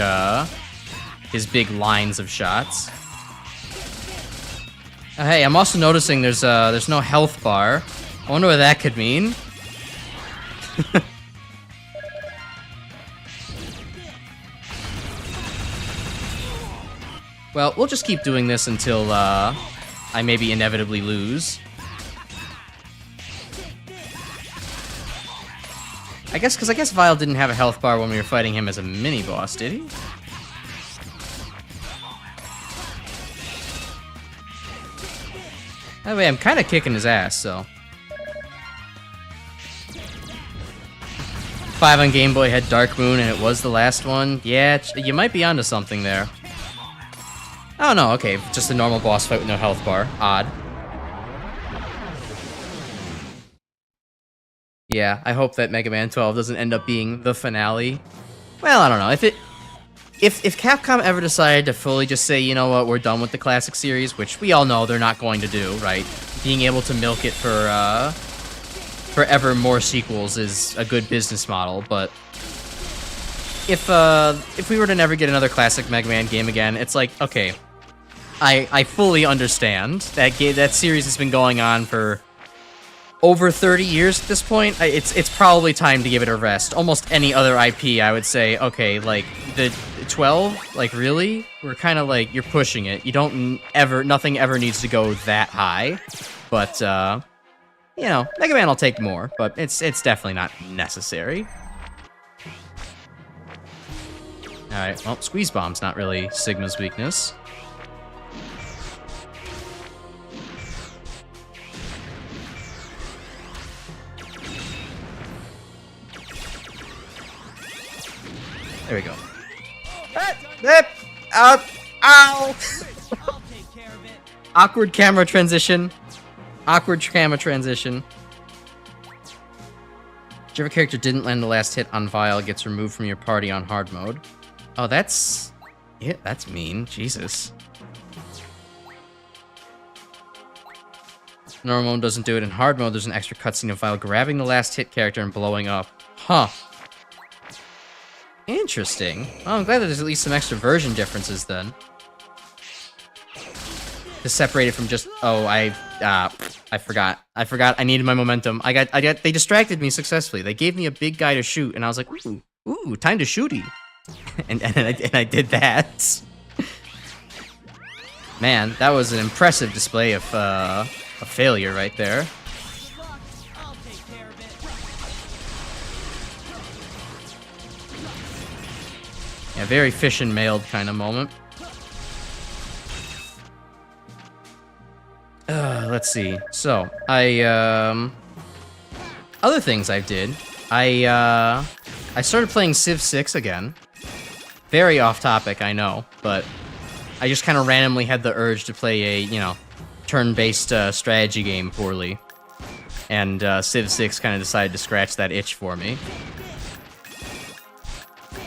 his big lines of shots. Hey, I'm also noticing there's no health bar. I wonder what that could mean. Well, we'll just keep doing this until, I maybe inevitably lose. I guess Vile didn't have a health bar when we were fighting him as a mini-boss, did he? By the way, I'm kind of kicking his ass, so... 5 on Game Boy had Dark Moon, and it was the last one. Yeah, you might be onto something there. Oh no, okay, just a normal boss fight with no health bar. Odd. Yeah, I hope that Mega Man 12 doesn't end up being the finale. Well, I don't know. If Capcom ever decided to fully just say, you know what, we're done with the classic series, which we all know they're not going to do, right? Being able to milk it for ever more sequels is a good business model, but if we were to never get another classic Mega Man game again, it's like, okay, I fully understand that that series has been going on for over 30 years at this point, it's probably time to give it a rest. Almost any other IP, I would say, okay, like, the 12, like, really? We're kind of like, you're pushing it. You don't nothing ever needs to go that high. But, you know, Mega Man will take more, but it's definitely not necessary. Alright, well, Squeeze Bomb's not really Sigma's weakness. There we go. Ow! Awkward camera transition. Awkward camera transition. Whichever character didn't land the last hit on Vile gets removed from your party on hard mode. Oh, that's... yeah, that's mean. Jesus. Normal mode doesn't do it. In hard mode, there's an extra cutscene of Vile grabbing the last hit character and blowing up. Huh. Interesting. Well, I'm glad that there's at least some extra version differences then. To separate it from just... oh, I forgot. I needed my momentum. They distracted me successfully. They gave me a big guy to shoot, and I was like, ooh, time to shooty. and I did that. Man, that was an impressive display of a failure right there. Yeah, very fish and mailed kind of moment. Let's see. So, other things I did. I started playing Civ 6 again. Very off topic, I know, but I just kind of randomly had the urge to play a, you know, turn-based strategy game poorly. And Civ 6 kind of decided to scratch that itch for me.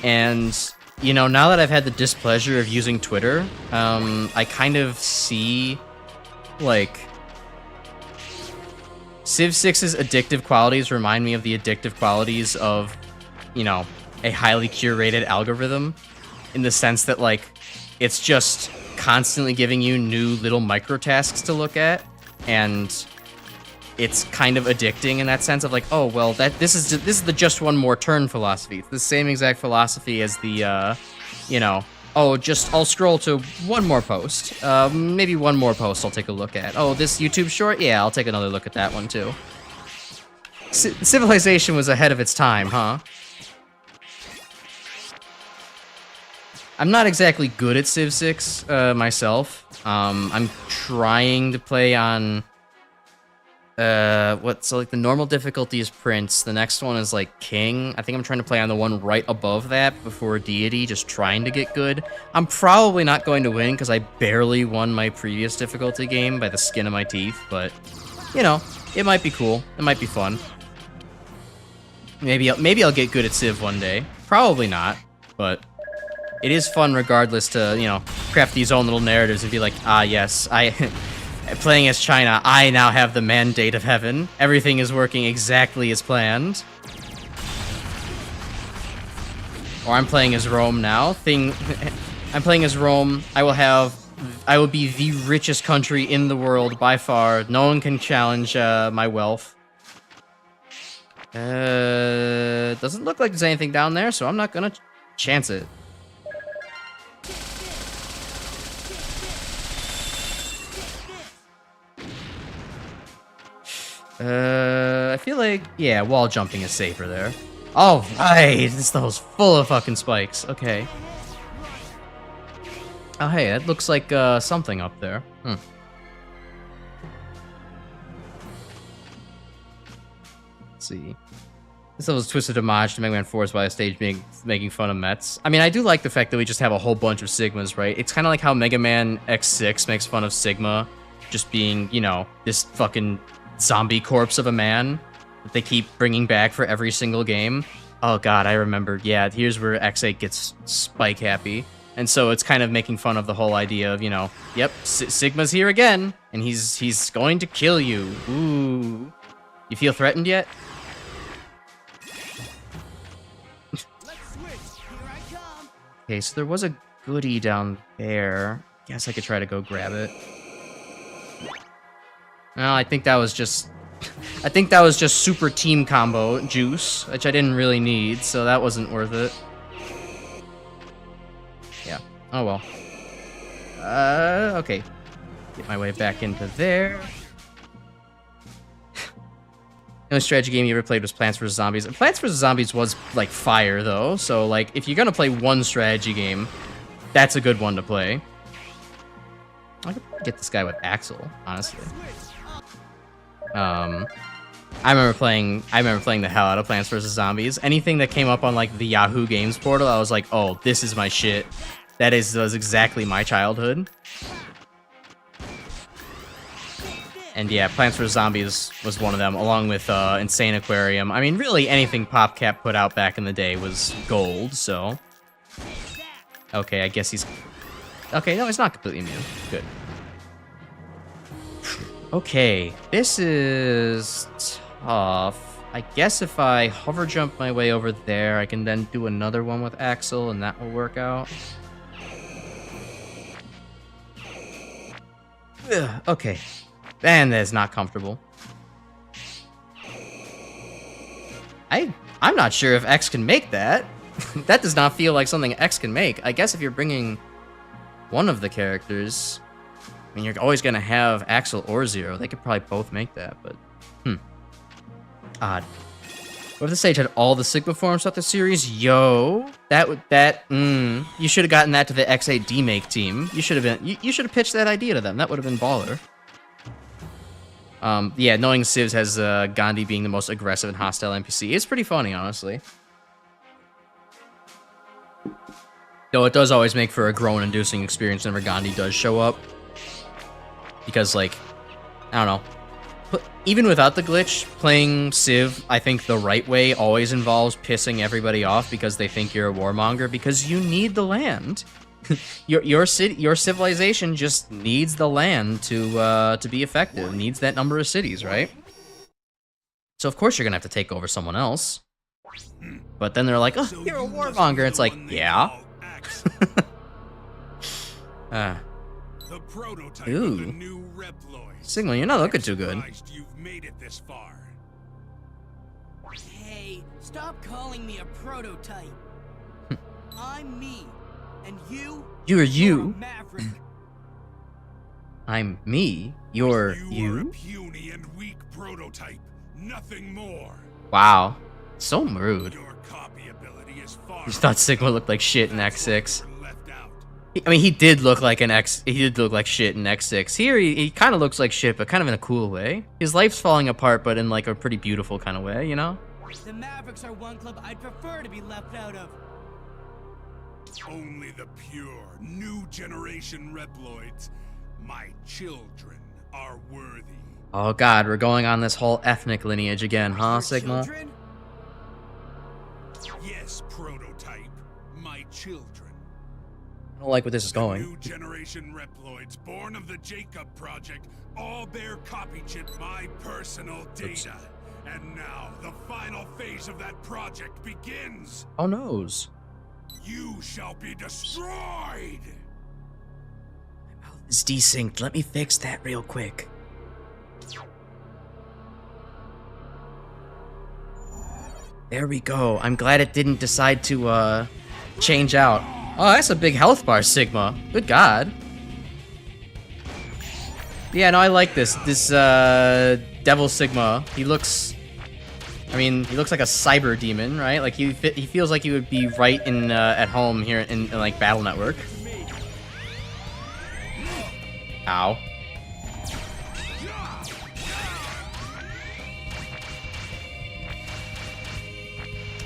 And, you know, now that I've had the displeasure of using Twitter, I kind of see, like, Civ 6's addictive qualities remind me of the addictive qualities of, you know, a highly curated algorithm, in the sense that, like, it's just constantly giving you new little micro tasks to look at, and it's kind of addicting in that sense of like, oh, well, this is the just one more turn philosophy. It's the same exact philosophy as the, you know, oh, I'll scroll to one more post. Maybe one more post I'll take a look at. Oh, this YouTube short? Yeah, I'll take another look at that one too. Civilization was ahead of its time, huh? I'm not exactly good at Civ 6 myself. I'm trying to play on... so like the normal difficulty is Prince. The next one is like King. I think I'm trying to play on the one right above that before Deity, just trying to get good. I'm probably not going to win because I barely won my previous difficulty game by the skin of my teeth, but you know, it might be cool. It might be fun. Maybe I'll get good at Civ one day. Probably not, but it is fun regardless to, you know, craft these own little narratives and be like, ah, yes, playing as China, I now have the mandate of heaven. Everything is working exactly as planned. Or I'm playing as Rome now. I'm playing as Rome. I will be the richest country in the world by far. No one can challenge my wealth. Doesn't look like there's anything down there, so I'm not gonna chance it. I feel like, yeah, wall jumping is safer there. Oh, right, this was full of fucking spikes. Okay. Oh, hey, that looks like something up there. Let's see. This level's twisted homage to Mega Man 4's by a stage making fun of Mets. I mean, I do like the fact that we just have a whole bunch of Sigmas, right? It's kind of like how Mega Man X6 makes fun of Sigma just being, you know, this fucking zombie corpse of a man that they keep bringing back for every single game. Oh god, I remember. Yeah, here's where X8 gets spike happy. And so it's kind of making fun of the whole idea of, you know, yep, Sigma's here again, and he's going to kill you. Ooh. You feel threatened yet? Okay, so there was a goodie down there. Guess I could try to go grab it. No, I think that was just I think that was just super team combo juice, which I didn't really need, so that wasn't worth it. Yeah. Oh well. Okay. Get my way back into there. The only strategy game you ever played was Plants vs. Zombies. And Plants vs. Zombies was, like, fire, though. So, like, if you're gonna play one strategy game, that's a good one to play. I could get this guy with Axel, honestly. I remember playing the hell out of Plants vs. Zombies. Anything that came up on, like, the Yahoo Games portal, I was like, oh, this is my shit. Was exactly my childhood. And yeah, Plants vs. Zombies was one of them, along with Insane Aquarium. I mean, really, anything PopCap put out back in the day was gold, so... Okay, I guess he's... Okay, no, he's not completely immune. Good. Okay, this is tough. I guess if I hover jump my way over there, I can then do another one with Axel, and that will work out. Ugh, okay. And that is not comfortable. I'm not sure if X can make that. That does not feel like something X can make. I guess if you're bringing one of the characters, I mean, you're always going to have Axel or Zero. They could probably both make that, but... Odd. What if the stage had all the Sigma forms throughout the series? Yo, you should have gotten that to the X8 D-Make team. You should have pitched that idea to them. That would have been baller. Yeah, knowing Civs has Gandhi being the most aggressive and hostile NPC is pretty funny, honestly. Though it does always make for a groan-inducing experience whenever Gandhi does show up. Because, like, I don't know. Even without the glitch, playing Civ, I think the right way always involves pissing everybody off because they think you're a warmonger, because you need the land. Your civilization just needs the land to be effective. It needs that number of cities, right? So of course you're gonna have to take over someone else. But then they're like, "Oh, you're a warmonger." It's like, yeah. The prototype Ooh. of the new Reploid. Sigma, you're not looking too good. You've made it this far. Hey, stop calling me a prototype. I'm me, and You're you're you. a maverick. I'm me. You're You are a you. puny and weak prototype, nothing more. Wow. So rude. Your copy ability is far. You thought Sigma looked like shit in X6. left out. I mean, he did look like shit in X6. Here, he kind of looks like shit, but kind of in a cool way. His life's falling apart, but in like a pretty beautiful kind of way, you know? The Mavericks are one club I'd prefer to be left out of. Only the pure, new generation Reploids, my children, are worthy. Oh god, we're going on this whole ethnic lineage again, huh, Your Sigma? children? Yes, prototype, my children. I don't like where this is The going. new generation Reploids, born of the Jacob Project, all bear copy chip my personal data. And now, the final phase of that project begins. Oh noes. You shall be destroyed! It's desynced. Let me fix that real quick. There we go. I'm glad it didn't decide to, change out. Oh, that's a big health bar, Sigma. Good god. Yeah, no, I like this. This, Devil Sigma. He looks... I mean, he looks like a cyber demon, right? Like, he feels like he would be right in, at home here in like, Battle Network. Ow.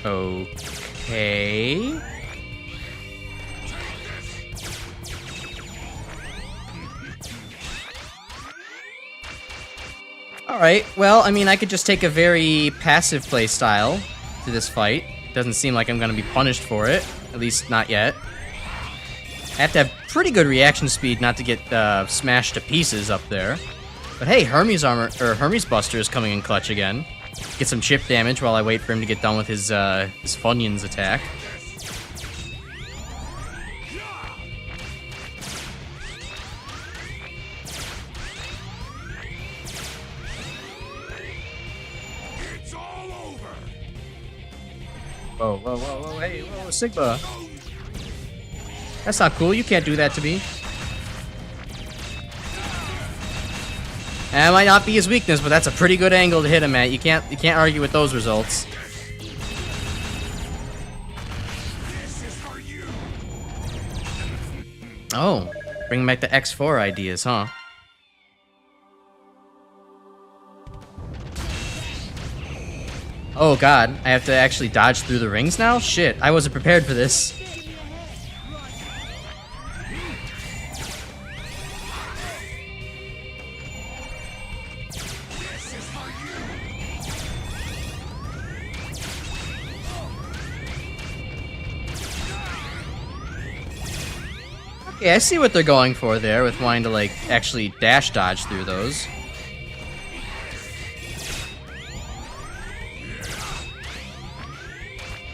Okay. Alright, well, I mean, I could just take a very passive play style to this fight. Doesn't seem like I'm gonna be punished for it. At least, not yet. I have to have pretty good reaction speed not to get smashed to pieces up there. But hey, Hermes Buster is coming in clutch again. Get some chip damage while I wait for him to get done with his Funyuns attack. Whoa, whoa, whoa, whoa, hey, whoa, Sigma. That's not cool. You can't do that to me. That might not be his weakness, but that's a pretty good angle to hit him at. You can't argue with those results. Oh, bring back the X4 ideas, huh? Oh god, I have to actually dodge through the rings now? Shit, I wasn't prepared for this. Yeah, I see what they're going for there with wanting to, like, actually dash dodge through those.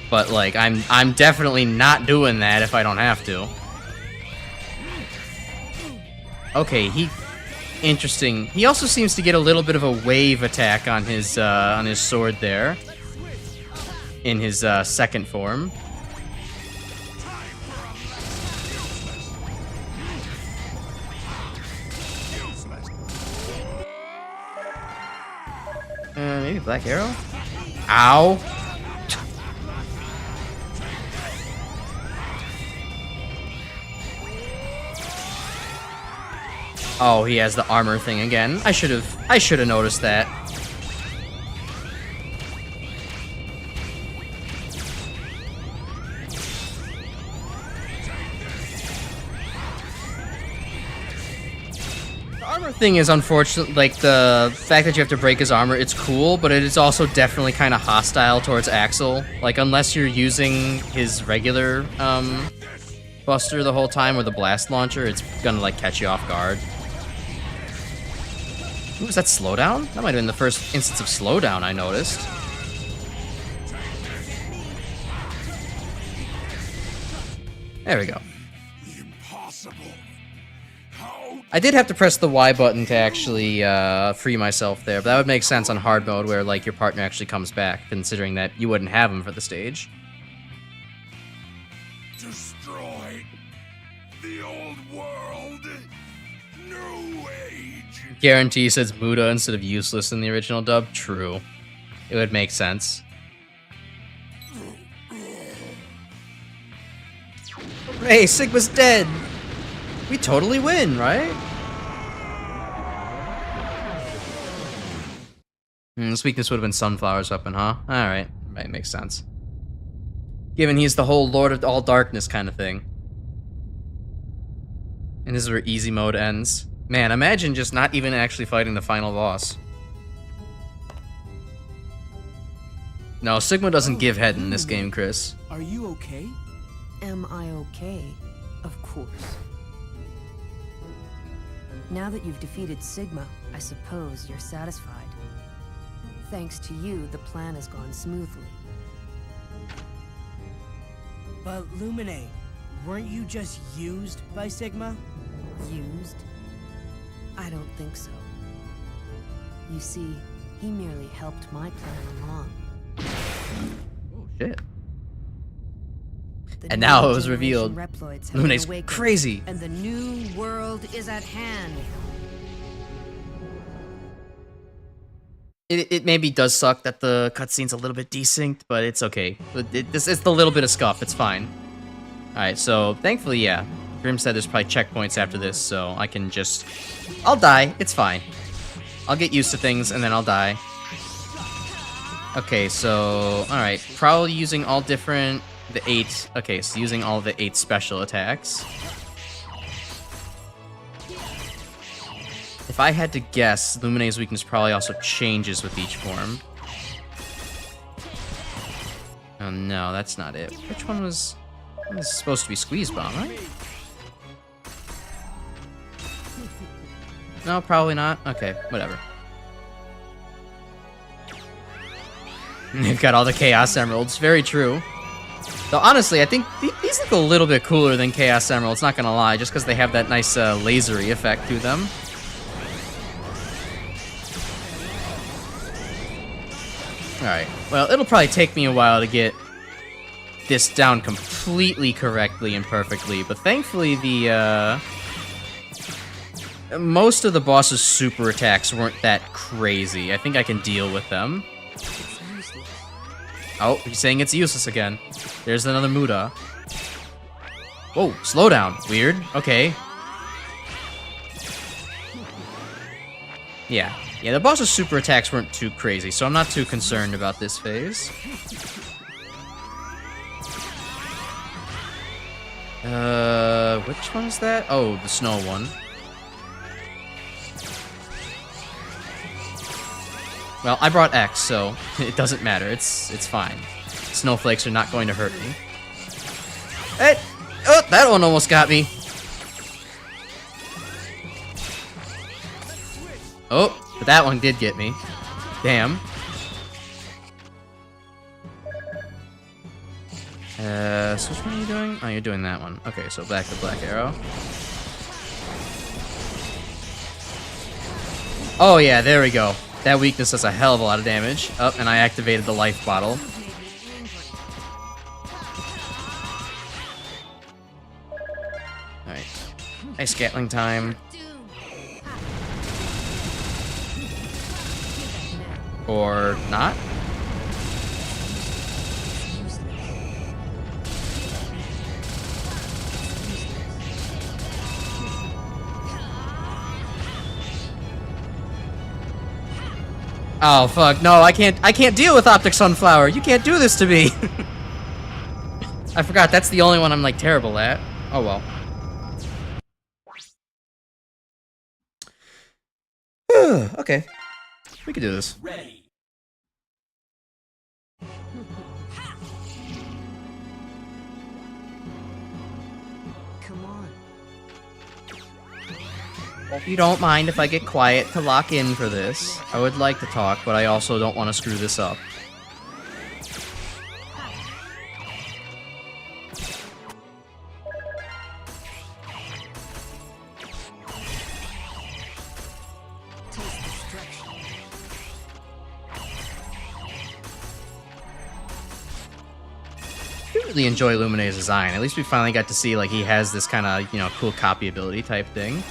But, like, I'm definitely not doing that if I don't have to. Okay, interesting. He also seems to get a little bit of a wave attack on his sword there. In his, second form. Maybe Black Arrow? Ow! Oh, he has the armor thing again. I should have noticed that. Thing is, unfortunate, like the fact that you have to break his armor, it's cool, but it is also definitely kind of hostile towards Axel. Like, unless you're using his regular buster the whole time or the blast launcher, it's gonna like catch you off guard. Ooh, was that slowdown? That might have been the first instance of slowdown I noticed. There we go. I did have to press the Y button to actually free myself there, but that would make sense on hard mode where like your partner actually comes back, considering that you wouldn't have him for the stage. Destroy the old world, new age. Guarantee says Muda instead of useless in the original dub. True. It would make sense. Hey, Sigma's dead! We totally win, right? This weakness would have been Sunflower's weapon, huh? Alright, right, makes sense. Given he's the whole Lord of all Darkness kind of thing. And this is where easy mode ends. Man, imagine just not even actually fighting the final boss. No, Sigma doesn't give head in this game, Chris. Are you okay? Am I okay? Of course. Now that you've defeated Sigma, I suppose you're satisfied. Thanks to you, the plan has gone smoothly. But Lumine, weren't you just used by Sigma? Used? I don't think so. You see, he merely helped my plan along. Oh, shit. The And new now it was generation revealed. Reploids have Lumine's awakened, crazy. and the new world is at hand. It maybe does suck that the cutscene's a little bit desynced, but it's okay. It's the little bit of scuff, it's fine. Alright, so thankfully, yeah. Grim said there's probably checkpoints after this, so I can just... I'll die, it's fine. I'll get used to things, and then I'll die. Okay, so... Alright, probably using all different... The 8... Okay, so using all the 8 special attacks. If I had to guess, Lumine's weakness probably also changes with each form. Oh no, that's not it. Which one was... This is supposed to be Squeeze Bomb, right? No, probably not. Okay, whatever. They've got all the Chaos Emeralds. Very true. Though honestly, I think these look a little bit cooler than Chaos Emeralds, not gonna lie, just because they have that nice lasery effect to them. Alright, well, it'll probably take me a while to get this down completely correctly and perfectly, but thankfully the, most of the boss's super attacks weren't that crazy. I think I can deal with them. Oh, he's saying it's useless again. There's another Muda. Whoa, slow down. Weird. Okay. Yeah, the boss's super attacks weren't too crazy, so I'm not too concerned about this phase. Which one is that? Oh, the snow one. Well, I brought X, so it doesn't matter. It's fine. Snowflakes are not going to hurt me. Hey! Oh, that one almost got me. Oh, but that one did get me. Damn. So which one are you doing? Oh, you're doing that one. Okay, so back to Black Arrow. Oh yeah, there we go. That weakness does a hell of a lot of damage. Oh, and I activated the life bottle. Alright. Nice Gatling time. Or not? Oh fuck, no, I can't deal with Optic Sunflower. You can't do this to me. I forgot that's the only one I'm like terrible at. Oh well. Okay. We can do this. Ready. Come on. Hope you don't mind if I get quiet to lock in for this. I would like to talk, but I also don't want to screw this up. I really enjoy Lumine's design. At least we finally got to see like he has this kind of, you know, cool copy ability type thing.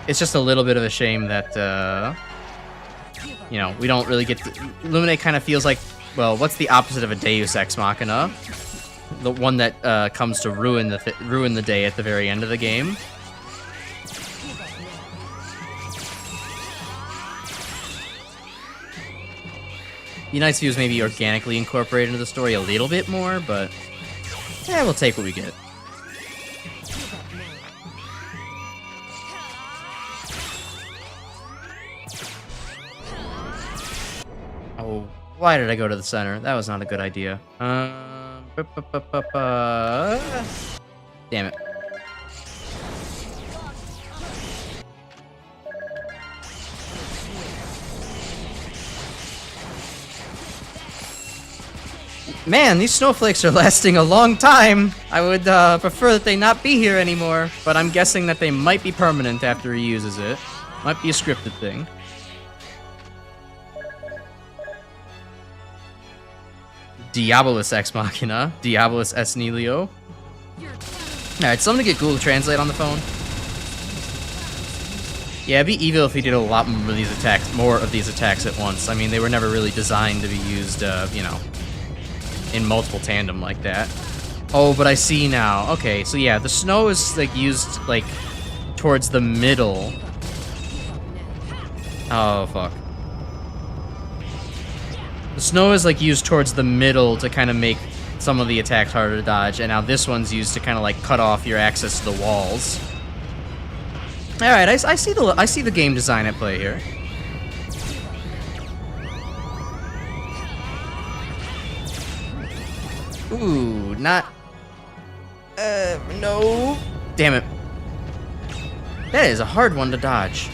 It's just a little bit of a shame that, you know, we don't really get to... Lumine kind of feels like, well, what's the opposite of a Deus Ex Machina? The one that comes to ruin the day at the very end of the game. Be nice if he was maybe organically incorporated into the story a little bit more, but yeah, we'll take what we get. Oh, why did I go to the center? That was not a good idea. Damn it. Man, these snowflakes are lasting a long time. I would prefer that they not be here anymore, but I'm guessing that they might be permanent after he uses it. Might be a scripted thing. Diabolus Ex Machina. Diabolus S Nihilo. Alright, so I'm gonna get Google Translate on the phone. Yeah, it'd be evil if he did a lot more of these attacks at once. I mean, they were never really designed to be used, you know, in multiple tandem like that. Oh, but I see now. Okay, so yeah, the snow is like used like towards the middle. Oh fuck. The snow is like used towards the middle to kind of make some of the attacks harder to dodge, and now this one's used to kind of like cut off your access to the walls. All right, I see the game design at play here. Ooh, not... no. Damn it. That is a hard one to dodge.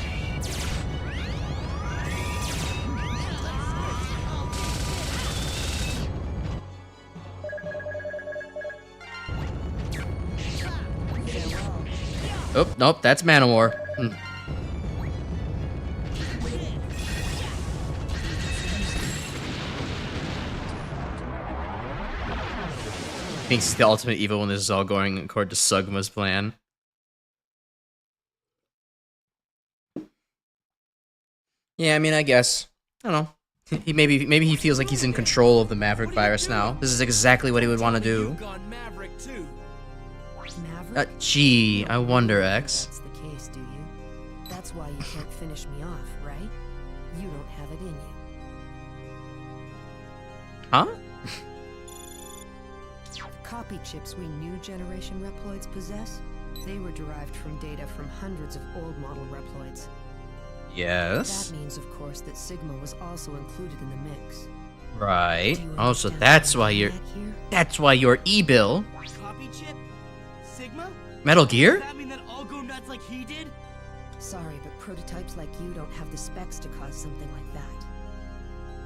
Oh, nope, that's Manowar. Thinks he's the ultimate evil when this is all going according to Sugma's plan. Yeah, I mean, I guess. I don't know. Maybe he feels like he's in control of the Maverick virus now. This is exactly what he would want to do. Maverick too. Maverick? Gee, I wonder, X. That's the case, do you? That's why you can't finish me off, right? You don't have it in you. Huh? The copy chips we new generation Reploids possess, they were derived from data from hundreds of old model Reploids. Yes. That means, of course, that Sigma was also included in the mix. Right. Do you Oh, so understand that's what why I'm you're. getting at here? That's why you're E-Bill. Copy chip? Sigma? Metal Does Gear? that mean that I'll go nuts like he did? Sorry, but prototypes like you don't have the specs to cause something like that.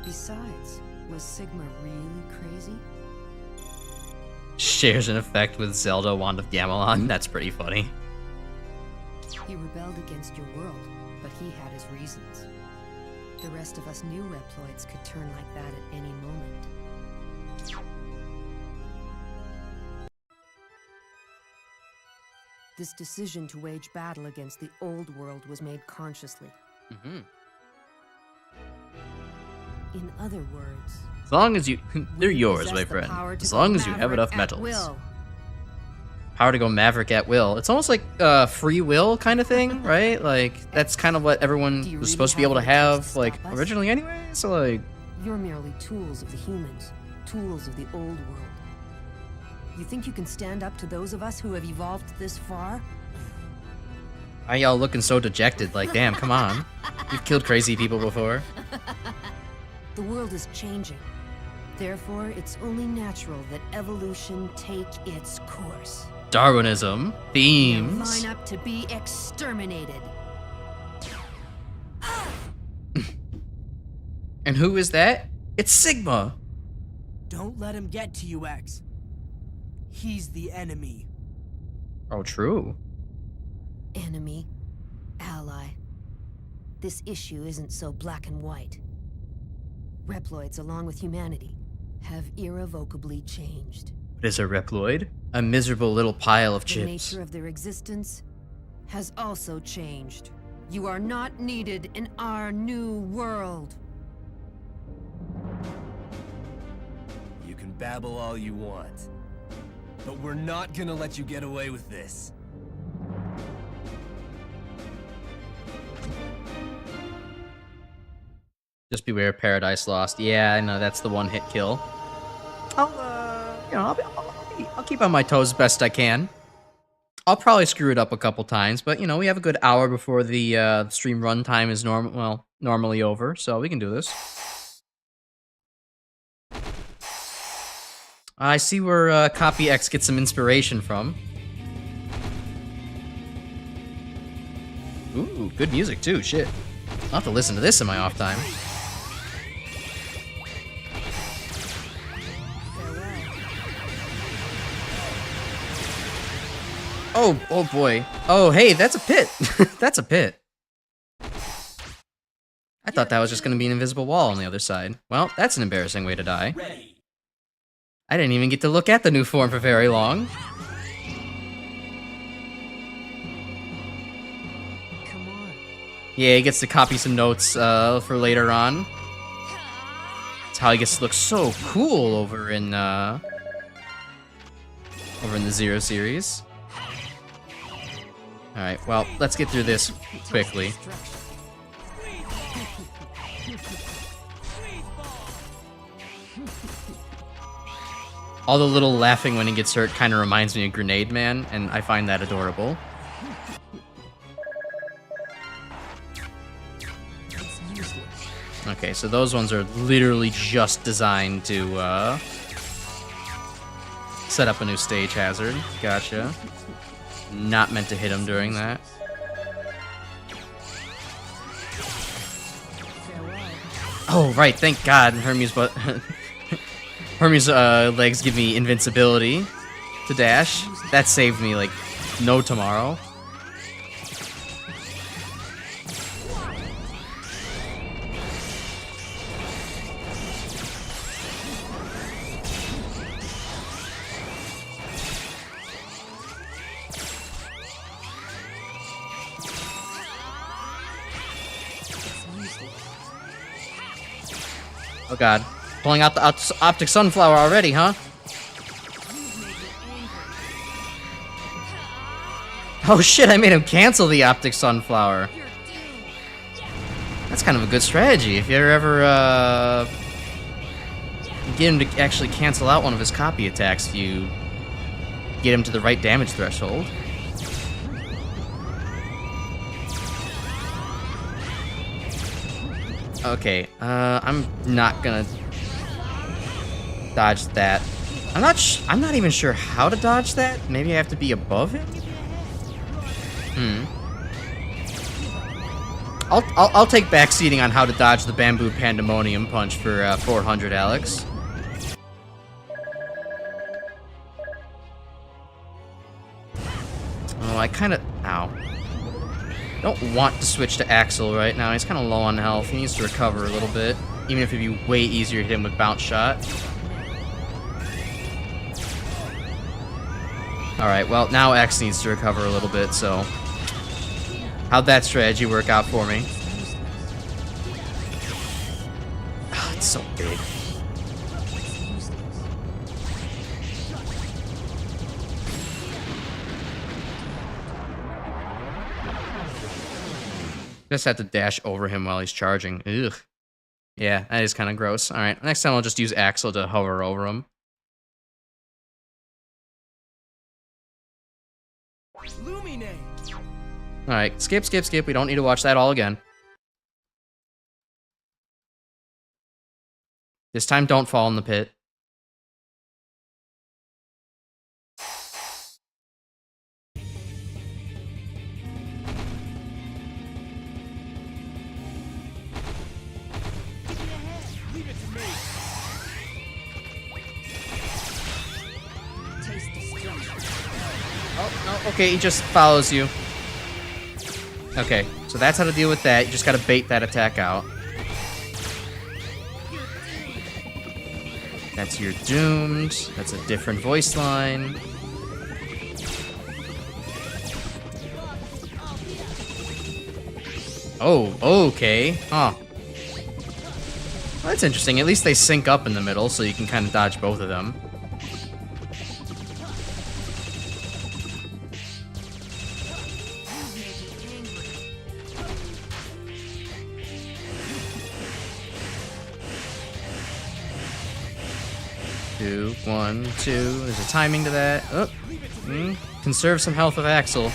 Besides, was Sigma really crazy? Shares an effect with Zelda Wand of Gamelon. That's pretty funny. He rebelled against your world, but he had his reasons. The rest of us new Reploids could turn like that at any moment. This decision to wage battle against the old world was made consciously. Mm-hmm. In other words, As long as you... They're we yours, possess my the friend. power to As go long as you have Maverick enough at metals. will. Power to go Maverick at will. It's almost like free will kind of thing, right? Like, that's kind of what everyone Do you was really supposed to be able to have what it takes have, to like, stop us? originally anyway? So, like... You're merely tools of the humans, tools of the old world. You think you can stand up to those of us who have evolved this far? Why y'all looking so dejected? Like, damn, come on. You've killed crazy people before. The world is changing. Therefore, it's only natural that evolution take its course. Darwinism. Themes. Line up to be exterminated. And who is that? It's Sigma. Don't let him get to you, X. He's the enemy. Oh, true. Enemy, ally. This issue isn't so black and white. Reploids, along with humanity, have irrevocably changed. What is a Reploid? A miserable little pile of The chips. nature of their existence has also changed. You are not needed in our new world. You can babble all you want, but we're not gonna let you get away with this. Just beware, Paradise Lost. Yeah, I know that's the one-hit kill. I'll keep on my toes best I can. I'll probably screw it up a couple times, but we have a good hour before the stream runtime is normally over, so we can do this. I see where Copy X gets some inspiration from. Ooh, good music too. Shit, I'll have to listen to this in my off time. Oh boy. Oh, hey, that's a pit. That's a pit. I thought that was just going to be an invisible wall on the other side. Well, that's an embarrassing way to die. I didn't even get to look at the new form for very long. Come on. Yeah, he gets to copy some notes for later on. That's how he gets to look so cool over in the Zero series. Alright, well, let's get through this quickly. All the little laughing when he gets hurt kind of reminds me of Grenade Man, and I find that adorable. Okay, so those ones are literally just designed to set up a new stage hazard. Gotcha. Not meant to hit him during that. Oh, right, thank God. Hermes legs give me invincibility to dash. That saved me, like, no tomorrow. Oh god. Pulling out the optic sunflower already, huh? Oh shit, I made him cancel the optic sunflower. That's kind of a good strategy. If you ever, get him to actually cancel out one of his copy attacks, if you get him to the right damage threshold. Okay, I'm not gonna dodge that. I'm not even sure how to dodge that. Maybe I have to be above him? I'll take backseating on how to dodge the bamboo pandemonium punch for 400, Alex. Oh, I kind of... Ow. Don't want to switch to Axel right now. He's kind of low on health. He needs to recover a little bit. Even if it'd be way easier to hit him with bounce shot. Alright, well, now X needs to recover a little bit, so... How'd that strategy work out for me? Oh, it's so big. Just have to dash over him while he's charging. Ugh. Yeah, that is kind of gross. Alright, next time I'll just use Axel to hover over him. Alright, skip. We don't need to watch that all again. This time, don't fall in the pit. Oh, okay, he just follows you. Okay, so that's how to deal with that. You just gotta bait that attack out. That's your doomed. That's a different voice line. Oh, okay. Huh. Well, that's interesting. At least they sync up in the middle, so you can kind of dodge both of them. Two, 1, 2. There's a timing to that. Oh, conserve some health with Axel.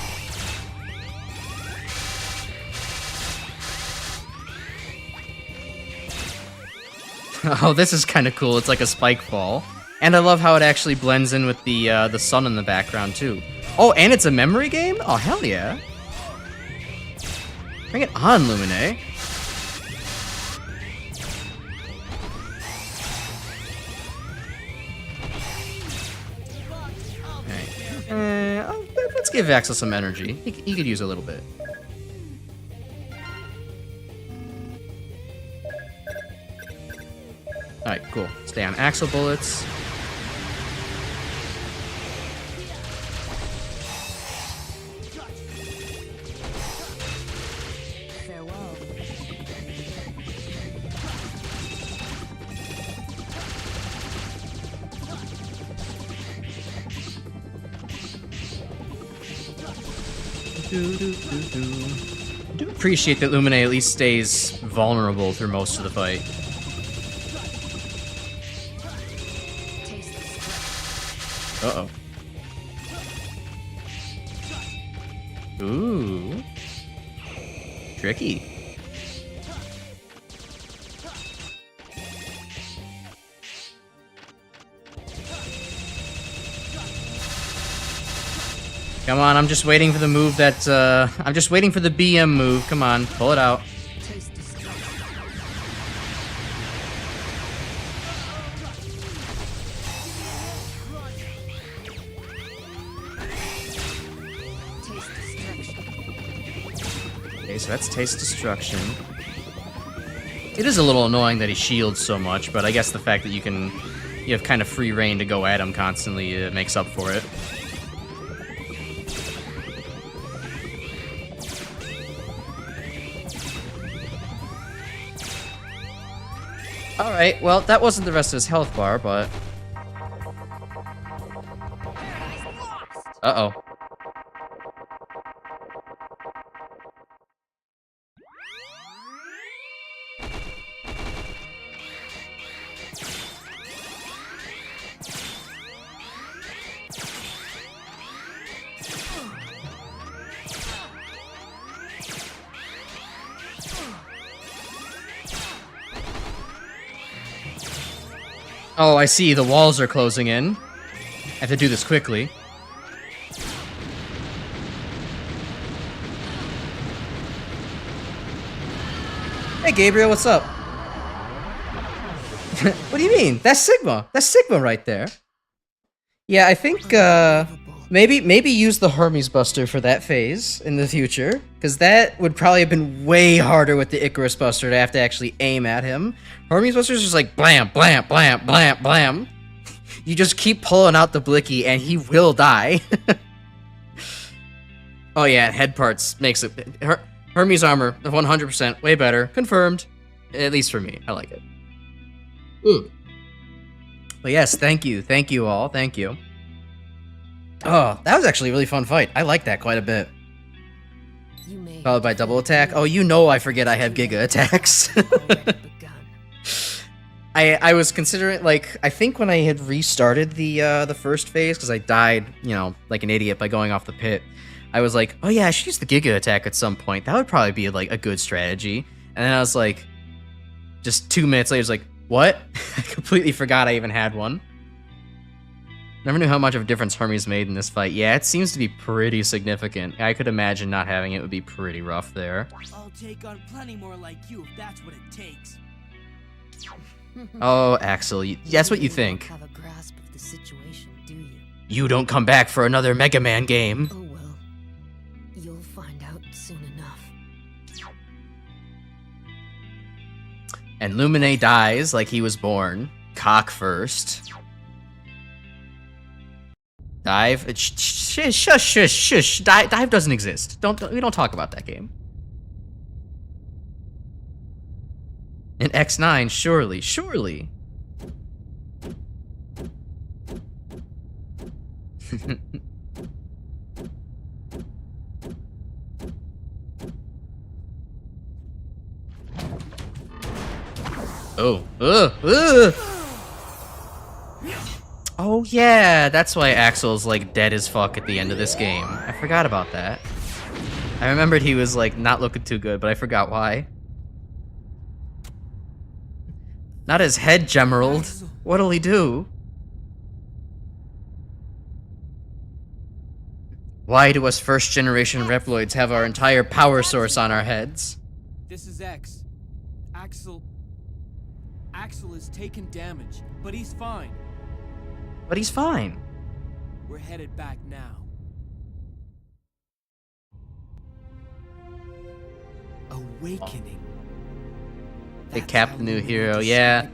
Oh, this is kind of cool. It's like a spike fall, and I love how it actually blends in with the sun in the background too. Oh, and it's a memory game. Oh, hell yeah! Bring it on, Lumine. Let's give Axel some energy. He could use a little bit. Alright, cool. Stay on Axel bullets. Farewell. I do appreciate that Lumine at least stays vulnerable through most of the fight. Uh-oh. Ooh. Tricky. Come on, I'm just waiting for the move that, I'm just waiting for the BM move. Come on, pull it out. Okay, so that's Taste Destruction. It is a little annoying that he shields so much, but I guess the fact that you have kind of free reign to go at him constantly makes up for it. Alright, well, that wasn't the rest of his health bar, but... Uh-oh. Oh, I see. The walls are closing in. I have to do this quickly. Hey, Gabriel, what's up? What do you mean? That's Sigma. That's Sigma right there. Yeah, I think, maybe use the Hermes Buster for that phase in the future, because that would probably have been way harder with the Icarus Buster to have to actually aim at him. Hermes Buster's just like blam, blam, blam, blam, blam. You just keep pulling out the blicky and he will die. Oh yeah, head parts makes it... Hermes armor, 100%, way better. Confirmed. At least for me. I like it. Ooh. But yes, thank you. Thank you all. Thank you. Oh, that was actually a really fun fight. I like that quite a bit. Followed by double attack. Oh, you know I forget I have Giga attacks. I was considering, like, I think when I had restarted the first phase, because I died, you know, like an idiot by going off the pit, I was like, oh yeah, I should use the Giga attack at some point. That would probably be, like, a good strategy. And then I was like, just 2 minutes later, I was like, what? I completely forgot I even had one. Never knew how much of a difference Hermes made in this fight. Yeah, it seems to be pretty significant. I could imagine not having it would be pretty rough there. I'll take on plenty more like you if that's what it takes. Oh, Axel, that's what you think. Have a grasp of the situation, do you? You don't come back for another Mega Man game. Oh well. You'll find out soon enough. And Lumine dies like he was born. Cock first. Dive. Shush, shush, shush, shush. Dive doesn't exist. We don't talk about that game. In X9, surely, surely. Oh, oh yeah, that's why Axel's like dead as fuck at the end of this game. I forgot about that. I remembered he was like not looking too good, but I forgot why. Not his head, Gemerald. What'll he do? Why do us first-generation Reploids have our entire power source on our heads? This is X. Axel has taken damage, but he's fine. But he's fine. We're headed back now. Awakening. They capped the new hero, yeah.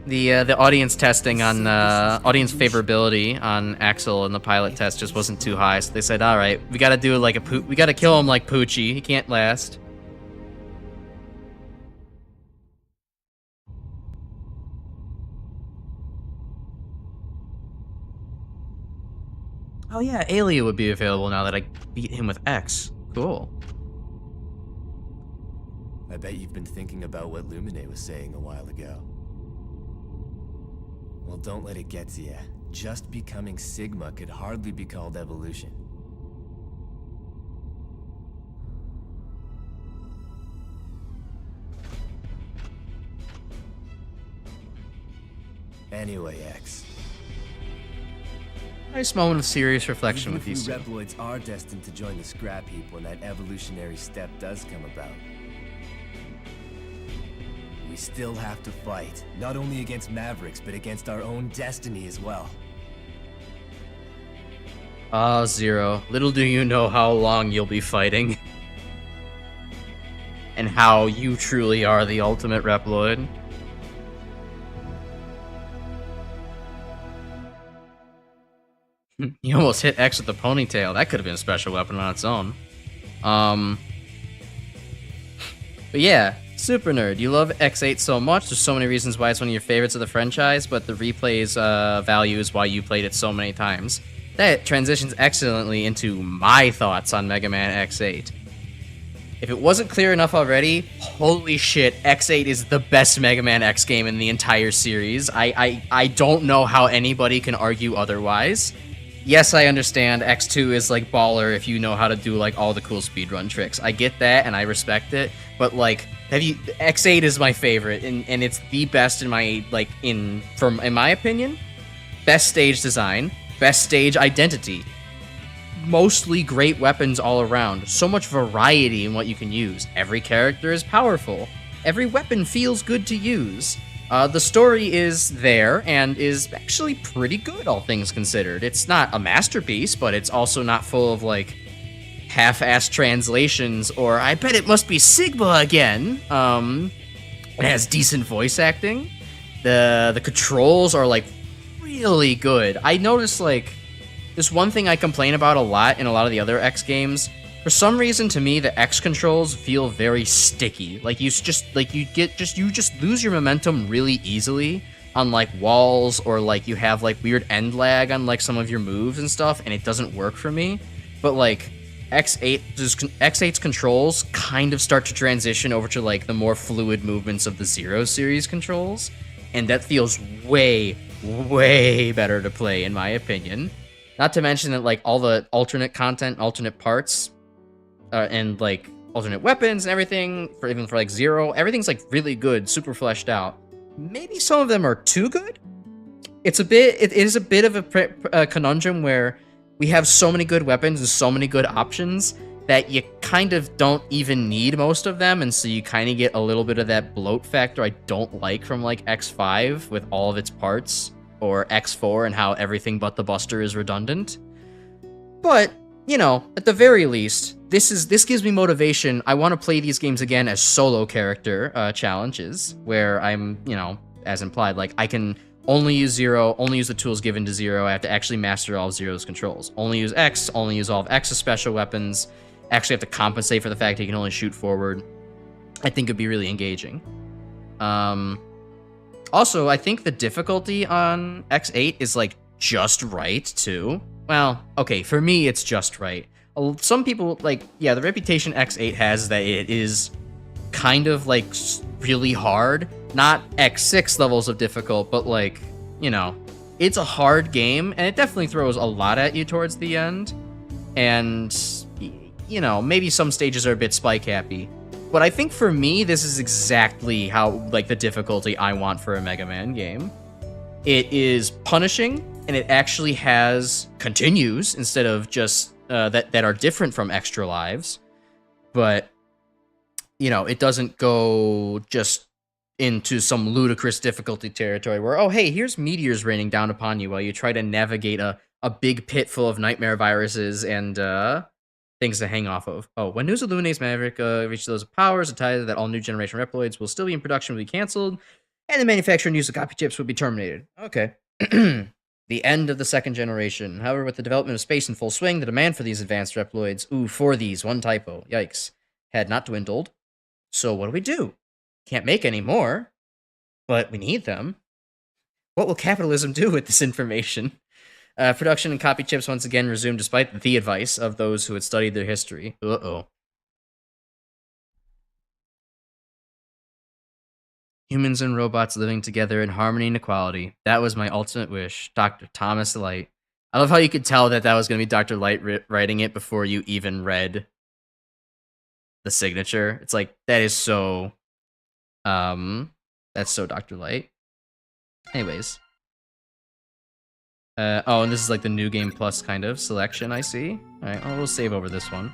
The audience testing on audience favorability on Axel in the pilot test just wasn't too high, so they said, "All right, we got to do like we got to kill him like Poochie. He can't last." Oh yeah, Alia would be available now that I beat him with X. Cool. I bet you've been thinking about what Lumine was saying a while ago. Well, don't let it get to you. Just becoming Sigma could hardly be called evolution. Anyway, X. Nice moment of serious reflection Even with you, if Sue. Reploids are destined to join the scrap heap when that evolutionary step does come about. We still have to fight, not only against Mavericks, but against our own destiny as well. Ah, Zero. Little do you know how long you'll be fighting. And how you truly are the ultimate Reploid. You almost hit X with the ponytail. That could have been a special weapon on its own. But yeah, Super Nerd, you love X8 so much. There's so many reasons why it's one of your favorites of the franchise, but the replays value is why you played it so many times. That transitions excellently into my thoughts on Mega Man X8. If it wasn't clear enough already, holy shit, X8 is the best Mega Man X game in the entire series. I don't know how anybody can argue otherwise. Yes, I understand X2 is like baller if you know how to do like all the cool speedrun tricks. I get that and I respect it, but like X8 is my favorite and it's the best in my in my opinion. Best stage design, best stage identity. Mostly great weapons all around. So much variety in what you can use. Every character is powerful. Every weapon feels good to use. The story is there and is actually pretty good, all things considered. It's not a masterpiece, but it's also not full of like half-assed translations or I bet it must be Sigma again. It has decent voice acting. The controls are like really good. I noticed like there's one thing I complain about a lot in a lot of the other X games. For some reason, to me, the X controls feel very sticky. Like you just lose your momentum really easily on like walls, or like you have like weird end lag on like some of your moves and stuff, and it doesn't work for me. But like X8's controls kind of start to transition over to like the more fluid movements of the Zero series controls, and that feels way better to play in my opinion. Not to mention that like all the alternate content, alternate parts, and like alternate weapons and everything, even for like Zero, everything's like really good, super fleshed out. Maybe some of them are too good. It is a bit of a conundrum where we have so many good weapons and so many good options that you kind of don't even need most of them, and so you kind of get a little bit of that bloat factor I don't like from like X5 with all of its parts, or X4 and how everything but the Buster is redundant. But you know, at the very least, this gives me motivation. I want to play these games again as solo character challenges, where I'm, you know, as implied, like I can only use Zero, only use the tools given to Zero. I have to actually master all of Zero's controls. Only use X, only use all of X's special weapons. Actually have to compensate for the fact that you can only shoot forward. I think it'd be really engaging. Also, I think the difficulty on X8 is like just right too. Well, okay, for me, it's just right. Some people, like, yeah, the reputation X8 has that it is kind of, like, really hard. Not X6 levels of difficult, but, like, you know, it's a hard game, and it definitely throws a lot at you towards the end. And, you know, maybe some stages are a bit spike-happy. But I think for me, this is exactly how, like, the difficulty I want for a Mega Man game. It is punishing, and it actually has continues instead of just that are different from extra lives. But, you know, it doesn't go just into some ludicrous difficulty territory where, oh, hey, here's meteors raining down upon you while you try to navigate a big pit full of nightmare viruses and things to hang off of. Oh, when news of Lumina's Maverick reaches those powers, a tie that all new generation Reploids will still be in production will be canceled, and the manufacture and use of copy chips will be terminated. Okay. The end of the second generation. However, with the development of space in full swing, the demand for these advanced Reploids, for these, one typo, yikes, had not dwindled. So what do? Can't make any more, but we need them. What will capitalism do with this information? Production and copy chips once again resumed despite the advice of those who had studied their history. Uh-oh. Humans and robots living together in harmony and equality. That was my ultimate wish. Dr. Thomas Light. I love how you could tell that was going to be Dr. Light writing it before you even read the signature. It's like, that is so... that's so Dr. Light. Anyways. Oh, and this is like the New Game Plus kind of selection, I see. Alright, well, we'll save over this one.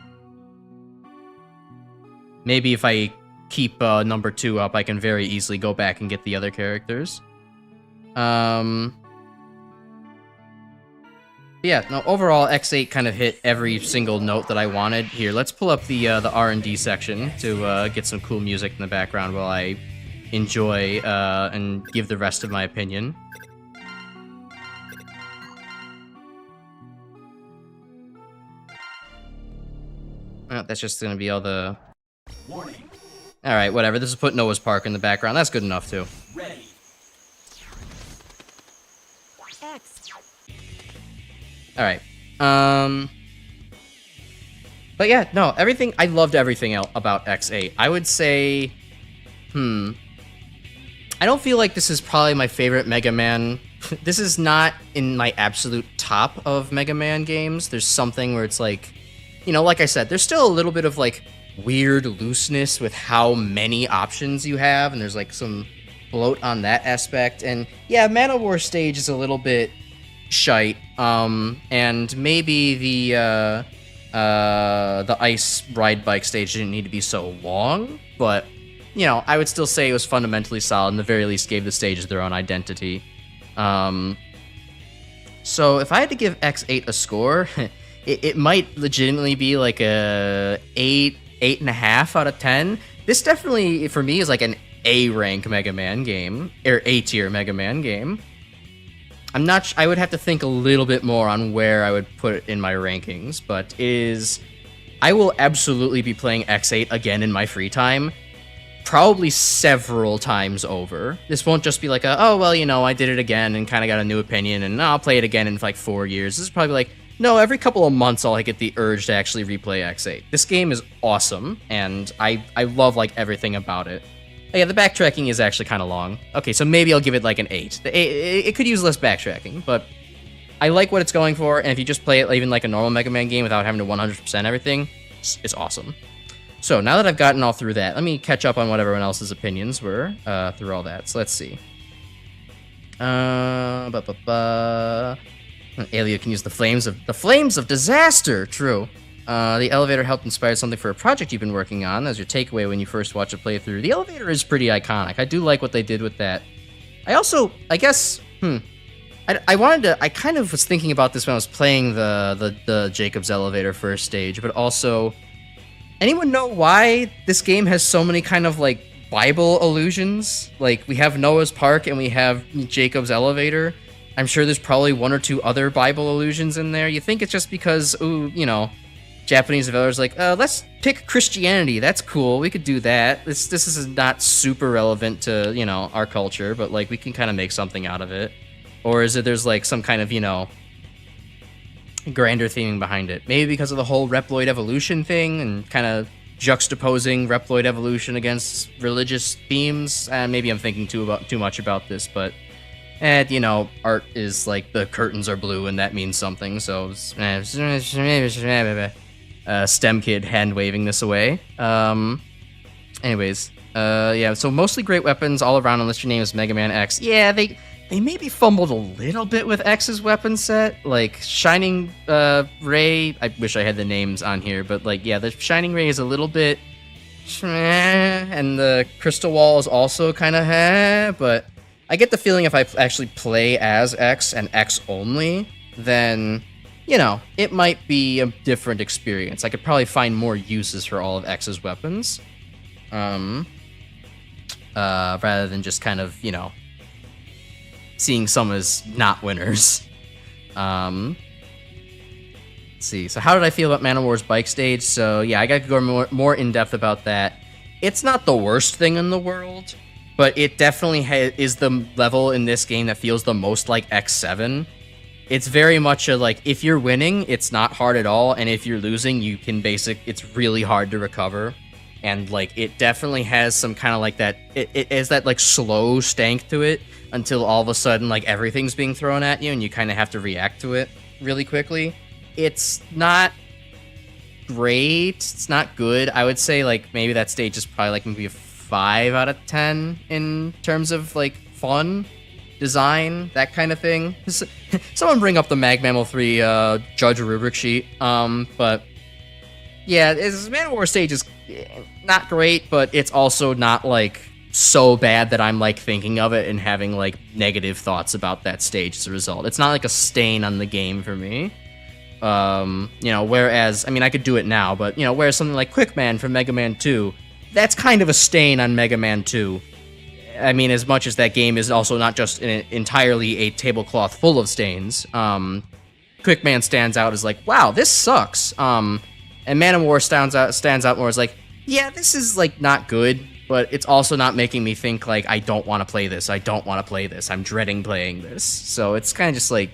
Maybe if I keep number 2 up, I can very easily go back and get the other characters. Yeah, no, overall, X8 kind of hit every single note that I wanted. Here, let's pull up the R&D section to get some cool music in the background while I enjoy and give the rest of my opinion. That's just gonna be all the... Warning. All right, whatever. This is put Noah's Park in the background. That's good enough too. Ready. X. All right. But yeah, no, everything. I loved everything about X8. I would say, I don't feel like this is probably my favorite Mega Man. This is not in my absolute top of Mega Man games. There's something where it's like, you know, like I said, there's still a little bit of like weird looseness with how many options you have, and there's like some bloat on that aspect. And yeah, Man of War stage is a little bit shite. And maybe the ice ride bike stage didn't need to be so long, but you know, I would still say it was fundamentally solid, and the very least gave the stages their own identity. So if I had to give X8 a score, it might legitimately be like a 8.5 out of 10. This definitely, for me, is like an A rank Mega Man game, or A tier Mega Man game. I'm not. I would have to think a little bit more on where I would put it in my rankings, but I will absolutely be playing X8 again in my free time. Probably several times over. This won't just be like oh, well, you know, I did it again and kind of got a new opinion, and I'll play it again in like 4 years. This is probably like, no, every couple of months I'll get the urge to actually replay X8. This game is awesome, and I love like everything about it. Oh, yeah, the backtracking is actually kind of long. Okay, so maybe I'll give it like an 8. It could use less backtracking, but I like what it's going for, and if you just play it even like a normal Mega Man game without having to 100% everything, it's awesome. So now that I've gotten all through that, let me catch up on what everyone else's opinions were through all that. So let's see. Alia can use the flames of disaster. True. The elevator helped inspire something for a project you've been working on. As your takeaway when you first watch a playthrough. The elevator is pretty iconic. I do like what they did with that. I also, I guess, I kind of was thinking about this when I was playing the Jacob's elevator first stage, but also, anyone know why this game has so many kind of like Bible allusions? Like, we have Noah's Park and we have Jacob's elevator. I'm sure there's probably one or two other Bible allusions in there. You think it's just because, ooh, you know, Japanese developers like, let's pick Christianity. That's cool. We could do that. This is not super relevant to, you know, our culture, but like we can kind of make something out of it. Or is it there's like some kind of, you know, grander theming behind it? Maybe because of the whole Reploid evolution thing and kind of juxtaposing Reploid evolution against religious themes. Maybe I'm thinking too much about this, but you know, art is like the curtains are blue and that means something. So STEM kid hand waving this away. Anyways, yeah. So mostly great weapons all around unless your name is MegaManX. Yeah, they maybe fumbled a little bit with X's weapon set. Like, Shining Ray, I wish I had the names on here, but like, yeah, the Shining Ray is a little bit and the Crystal Wall is also kind of but I get the feeling if I actually play as X and X only, then, you know, it might be a different experience. I could probably find more uses for all of X's weapons. Rather than just kind of, you know, seeing some as not winners. Let's see. So how did I feel about Man of War's bike stage? So yeah, I got to go more in depth about that. It's not the worst thing in the world, but it definitely is the level in this game that feels the most like X7. It's very much a like, if you're winning, it's not hard at all, and if you're losing, you can it's really hard to recover. And like, it definitely has some kind of like that, it has that like slow stank to it until all of a sudden like everything's being thrown at you and you kind of have to react to it really quickly. It's not great, it's not good. I would say like maybe that stage is probably like maybe a 5 out of 10 in terms of like fun, design, that kind of thing. Someone bring up the MagMammal 3 judge rubric sheet. But yeah, Man of War stage is not great, but it's also not like so bad that I'm like thinking of it and having like negative thoughts about that stage as a result. It's not like a stain on the game for me. You know, whereas, I mean, I could do it now, but you know, whereas something like Quickman from Mega Man 2, that's kind of a stain on Mega Man 2. I mean, as much as that game is also not just entirely a tablecloth full of stains, Quickman stands out as like, wow, this sucks. And Man of War stands out more as like, yeah, this is like not good, but it's also not making me think, like, I don't want to play this. I don't want to play this. I'm dreading playing this. So it's kind of just, like,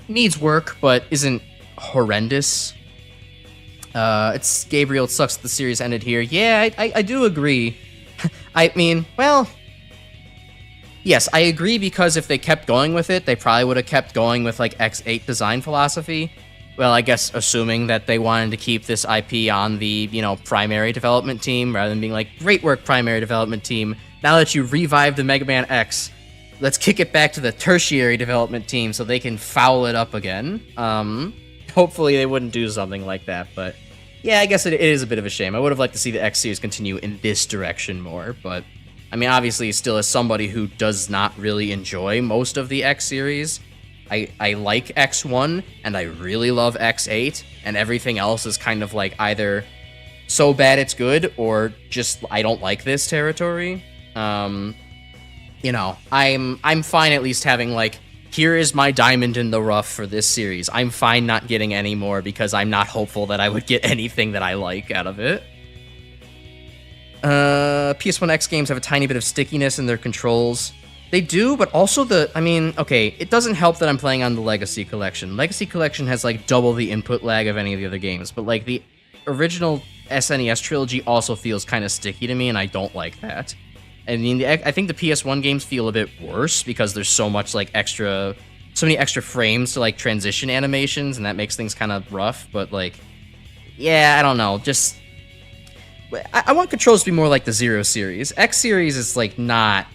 needs work, but isn't horrendous. It's Gabriel. It sucks that the series ended here. Yeah, I do agree. I mean, well, yes, I agree, because if they kept going with it, they probably would have kept going with, like, X8 design philosophy. Well, I guess assuming that they wanted to keep this IP on the, you know, primary development team, rather than being like, great work, primary development team. Now that you revived the MegaManX, let's kick it back to the tertiary development team so they can foul it up again. Hopefully they wouldn't do something like that, but yeah, I guess it is a bit of a shame. I would have liked to see the X series continue in this direction more, but I mean, obviously, still as somebody who does not really enjoy most of the X series, I like X1, and I really love X8, and everything else is kind of like either so bad it's good, or just I don't like this territory. You know, I'm fine at least having, like, here is my diamond in the rough for this series. I'm fine not getting any more, because I'm not hopeful that I would get anything that I like out of it. PS1X games have a tiny bit of stickiness in their controls. They do, but also okay, it doesn't help that I'm playing on the Legacy Collection. Legacy Collection has, like, double the input lag of any of the other games, but, like, the original SNES trilogy also feels kind of sticky to me, and I don't like that. I mean, I think the PS1 games feel a bit worse, because there's so much, like, so many extra frames to, like, transition animations, and that makes things kind of rough, but, like, yeah, I don't know, just... I want controls to be more like the Zero series. X series is, like, not...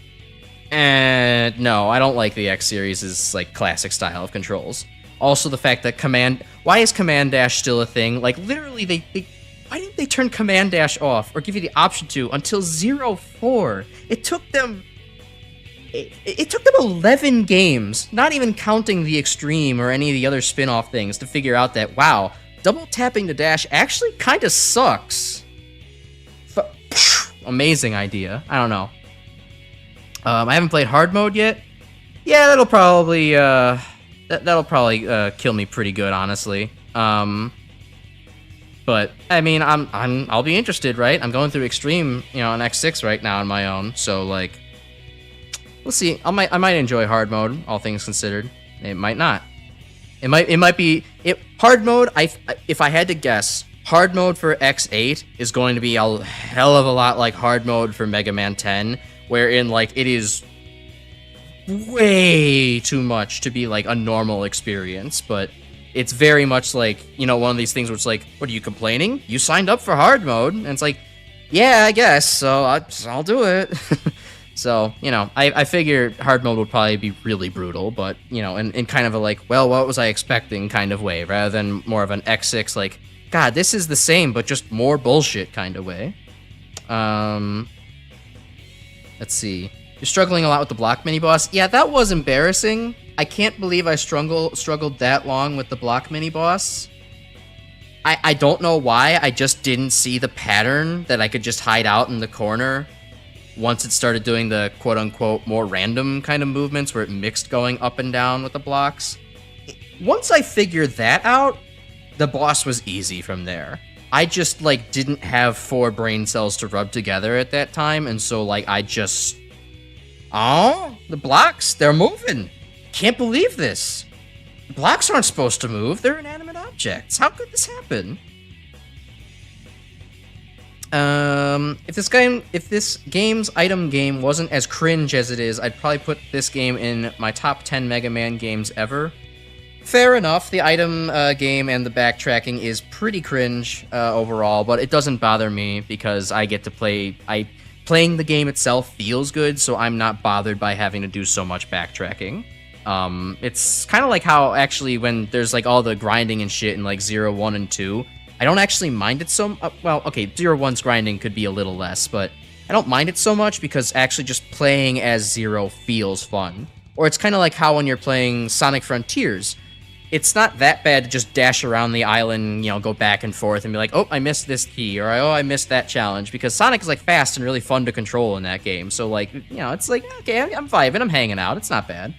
no, I don't like the X series' like classic style of controls. Also, the fact that why is Command Dash still a thing? Like, literally, why didn't they turn Command Dash off, or give you the option to, until 04? It took them 11 games, not even counting the Extreme or any of the other spin-off things, to figure out that, wow, double tapping the dash actually kind of sucks. Amazing idea. I don't know. I haven't played hard mode yet. Yeah, that'll probably kill me pretty good, honestly. But I mean, I'll be interested, right? I'm going through extreme, you know, on X6 right now on my own. So, like, we'll see. I might enjoy hard mode, all things considered. It might not. It might be hard mode. If I had to guess, hard mode for X8 is going to be a hell of a lot like hard mode for Mega Man 10. Wherein, like, it is way too much to be, like, a normal experience, but it's very much like, you know, one of these things where it's like, what, are you complaining? You signed up for hard mode? And it's like, yeah, I guess, so I'll do it. So, you know, I figure hard mode would probably be really brutal, but, you know, in kind of a, like, well, what was I expecting kind of way, rather than more of an X6, like, God, this is the same, but just more bullshit kind of way. Let's see. You're struggling a lot with the block mini-boss. Yeah, that was embarrassing. I can't believe I struggled that long with the block mini-boss. I don't know why. I just didn't see the pattern that I could just hide out in the corner once it started doing the quote-unquote more random kind of movements where it mixed going up and down with the blocks. Once I figured that out, the boss was easy from there. I just, like, didn't have 4 brain cells to rub together at that time, and so, like, oh, the blocks, they're moving. Can't believe this. The blocks aren't supposed to move, they're inanimate objects. How could this happen? If this game's item game wasn't as cringe as it is, I'd probably put this game in my top 10 Mega Man games ever. Fair enough, the item game and the backtracking is pretty cringe overall, but it doesn't bother me because I get to playing the game itself feels good, so I'm not bothered by having to do so much backtracking. It's kind of like how, actually, when there's, like, all the grinding and shit in, like, 0, 1, and 2, I don't actually mind it so... well, okay, 0, 1's grinding could be a little less, but I don't mind it so much because actually just playing as 0 feels fun. Or it's kind of like how when you're playing Sonic Frontiers, it's not that bad to just dash around the island, you know, go back and forth and be like, oh, I missed this key, or oh, I missed that challenge, because Sonic is, like, fast and really fun to control in that game. So, like, you know, it's like, okay, I'm vibing, I'm hanging out, it's not bad.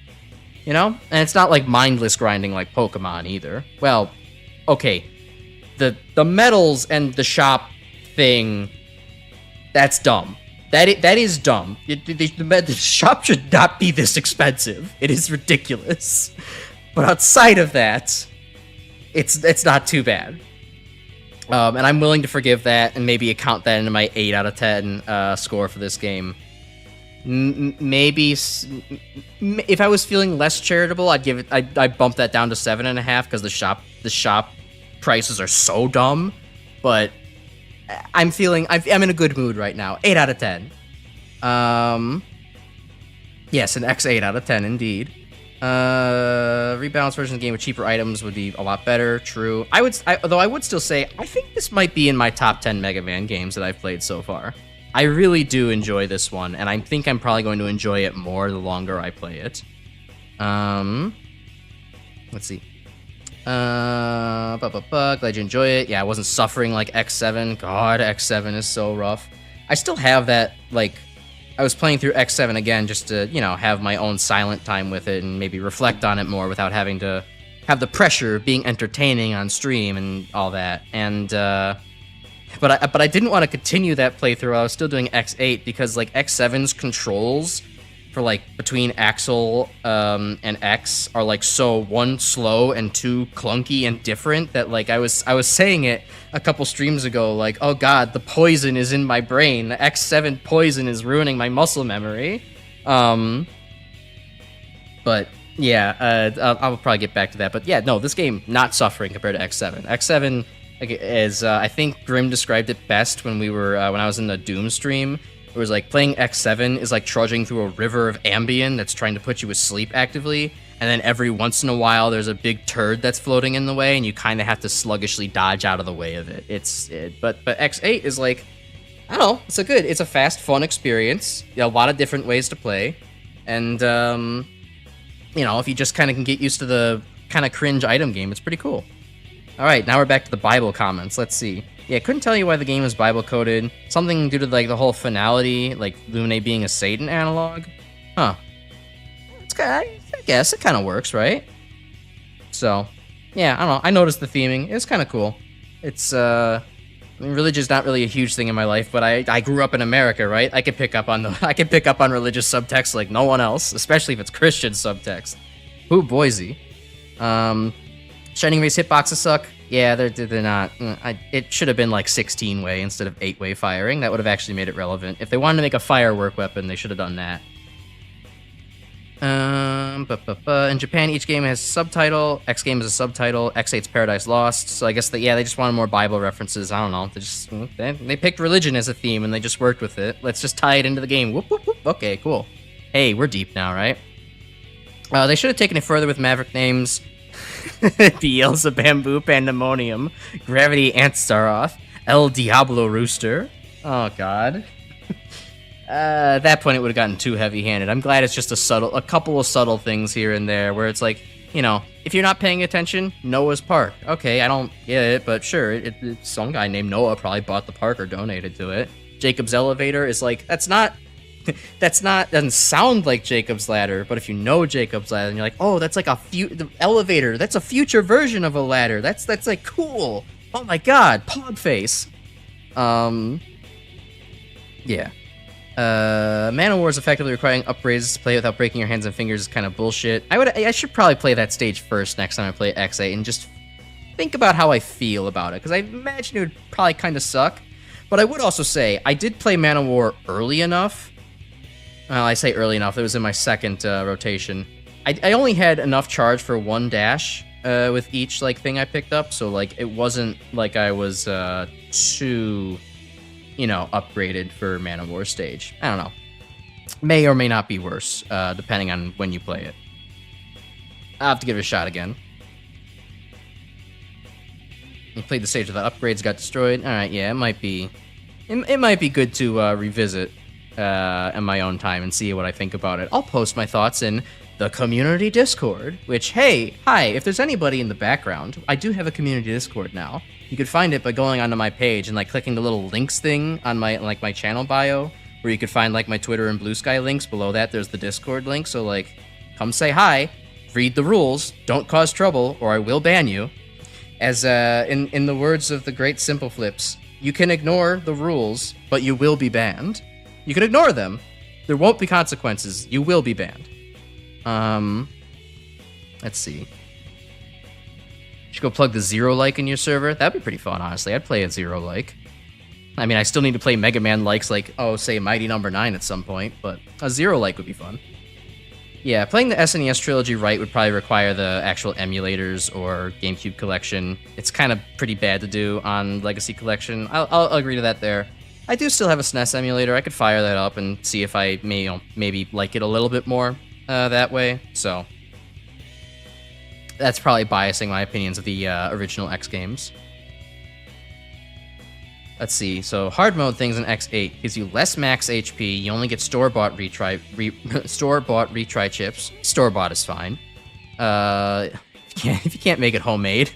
You know? And it's not, like, mindless grinding like Pokemon, either. Well, okay, the medals and the shop thing That's dumb. That is dumb. The shop should not be this expensive. It is ridiculous. But outside of that, it's not too bad. And I'm willing to forgive that and maybe count that into my 8 out of 10 score for this game. Maybe if I was feeling less charitable, I'd bump that down to 7.5 because the shop prices are so dumb. But I'm in a good mood right now. 8 out of 10. Yes, an X8 out of 10 indeed. Rebalanced version of the game with cheaper items would be a lot better. True. Though I would still say I think this might be in my top 10 Mega Man games that I've played so far. I really do enjoy this one, and I think I'm probably going to enjoy it more the longer I play it. Let's see. Glad you enjoy it. Yeah, I wasn't suffering like X7. God, X7 is so rough. I still have that, like, I was playing through X7 again just to, have my own silent time with it and maybe reflect on it more without having to have the pressure of being entertaining on stream and all that. And, but I didn't want to continue that playthrough. I was still doing X8 because, like, X7's controls for, like, between Axel and X are, like, so, 1, slow, and 2, clunky and different that, like, I was saying it a couple streams ago, like, oh god, the poison is in my brain. The X7 poison is ruining my muscle memory. But, yeah, I'll probably get back to that. But, yeah, no, this game, not suffering compared to X7. X7 is, I think Grim described it best when I was in the Doom stream. It was like playing X7 is like trudging through a river of Ambien that's trying to put you asleep actively, and then every once in a while there's a big turd that's floating in the way, and you kind of have to sluggishly dodge out of the way of it. But X8 is like, I don't know, it's a fast, fun experience. A lot of different ways to play, and if you just kind of can get used to the kind of cringe item game, it's pretty cool. All right, now we're back to the Bible comments. Let's see. Yeah, couldn't tell you why the game is Bible coded. Something due to like the whole finality, like Lumine being a Satan analog. Huh. I guess it kind of works, right? So, yeah, I don't know. I noticed the theming. It's kind of cool. It's religion's not really a huge thing in my life, but I grew up in America, right? I could pick up on religious subtext like no one else, especially if it's Christian subtext. Ooh, Boise. Shining Race hitboxes suck. Yeah, they're not. It should have been like 16-way instead of 8-way firing. That would have actually made it relevant. If they wanted to make a firework weapon, they should have done that. In Japan, each game has a subtitle. X game is a subtitle. X8's Paradise Lost. So I guess they just wanted more Bible references. I don't know. They picked religion as a theme and they just worked with it. Let's just tie it into the game. Whoop, whoop, whoop. Okay, cool. Hey, we're deep now, right? They should have taken it further with Maverick names. Beelzebub Bamboo Pandemonium, Gravity Antstaroth, El Diablo Rooster. Oh god. At that point it would have gotten too heavy-handed. I'm glad it's just a couple of subtle things here and there where it's like, if you're not paying attention, Noah's Park. Okay, I don't get it, but sure, some guy named Noah probably bought the park or donated to it. Jacob's Elevator is like, doesn't sound like Jacob's Ladder, but if you know Jacob's Ladder, and you're like, oh, that's like the elevator, that's a future version of a ladder, that's like cool, oh my god, Pogface. Yeah. Man of War is effectively requiring upgrades to play without breaking your hands and fingers is kind of bullshit. I should probably play that stage first next time I play X8 and just think about how I feel about it, because I imagine it would probably kind of suck. But I would also say, I did play Man of War early enough. Well, I say early enough, it was in my second rotation. I only had enough charge for one dash with each thing I picked up, so it wasn't like I was too, upgraded for Man of War stage. I don't know. May or may not be worse, depending on when you play it. I'll have to give it a shot again. You played the stage without upgrades, got destroyed. All right, yeah, it might be good to revisit in my own time and see what I think about it. I'll post my thoughts in the community Discord, which, hi, if there's anybody in the background, I do have a community Discord now. You could find it by going onto my page and clicking the little links thing on my my channel bio, where you could find my Twitter and Blue Sky links. Below that, there's the Discord link. So come say hi, read the rules, don't cause trouble, or I will ban you. As in the words of the great Simple Flips, You can ignore the rules, but you will be banned. You can ignore them. There won't be consequences. You will be banned. Let's see. You should go plug the Zero Like in your server. That'd be pretty fun, honestly. I'd play a Zero Like. I mean, I still need to play Mega Man likes like, oh, say Mighty Number 9 at some point, but a Zero Like would be fun. Yeah, playing the SNES trilogy right would probably require the actual emulators or GameCube collection. It's kind of pretty bad to do on Legacy Collection. I'll agree to that there. I do still have a SNES emulator. I could fire that up and see if I may, maybe like it a little bit more that way. So that's probably biasing my opinions of the original X games. Let's see. So hard mode things in X8 gives you less max HP. You only get store-bought retry chips. Store-bought is fine. If you can't make it homemade.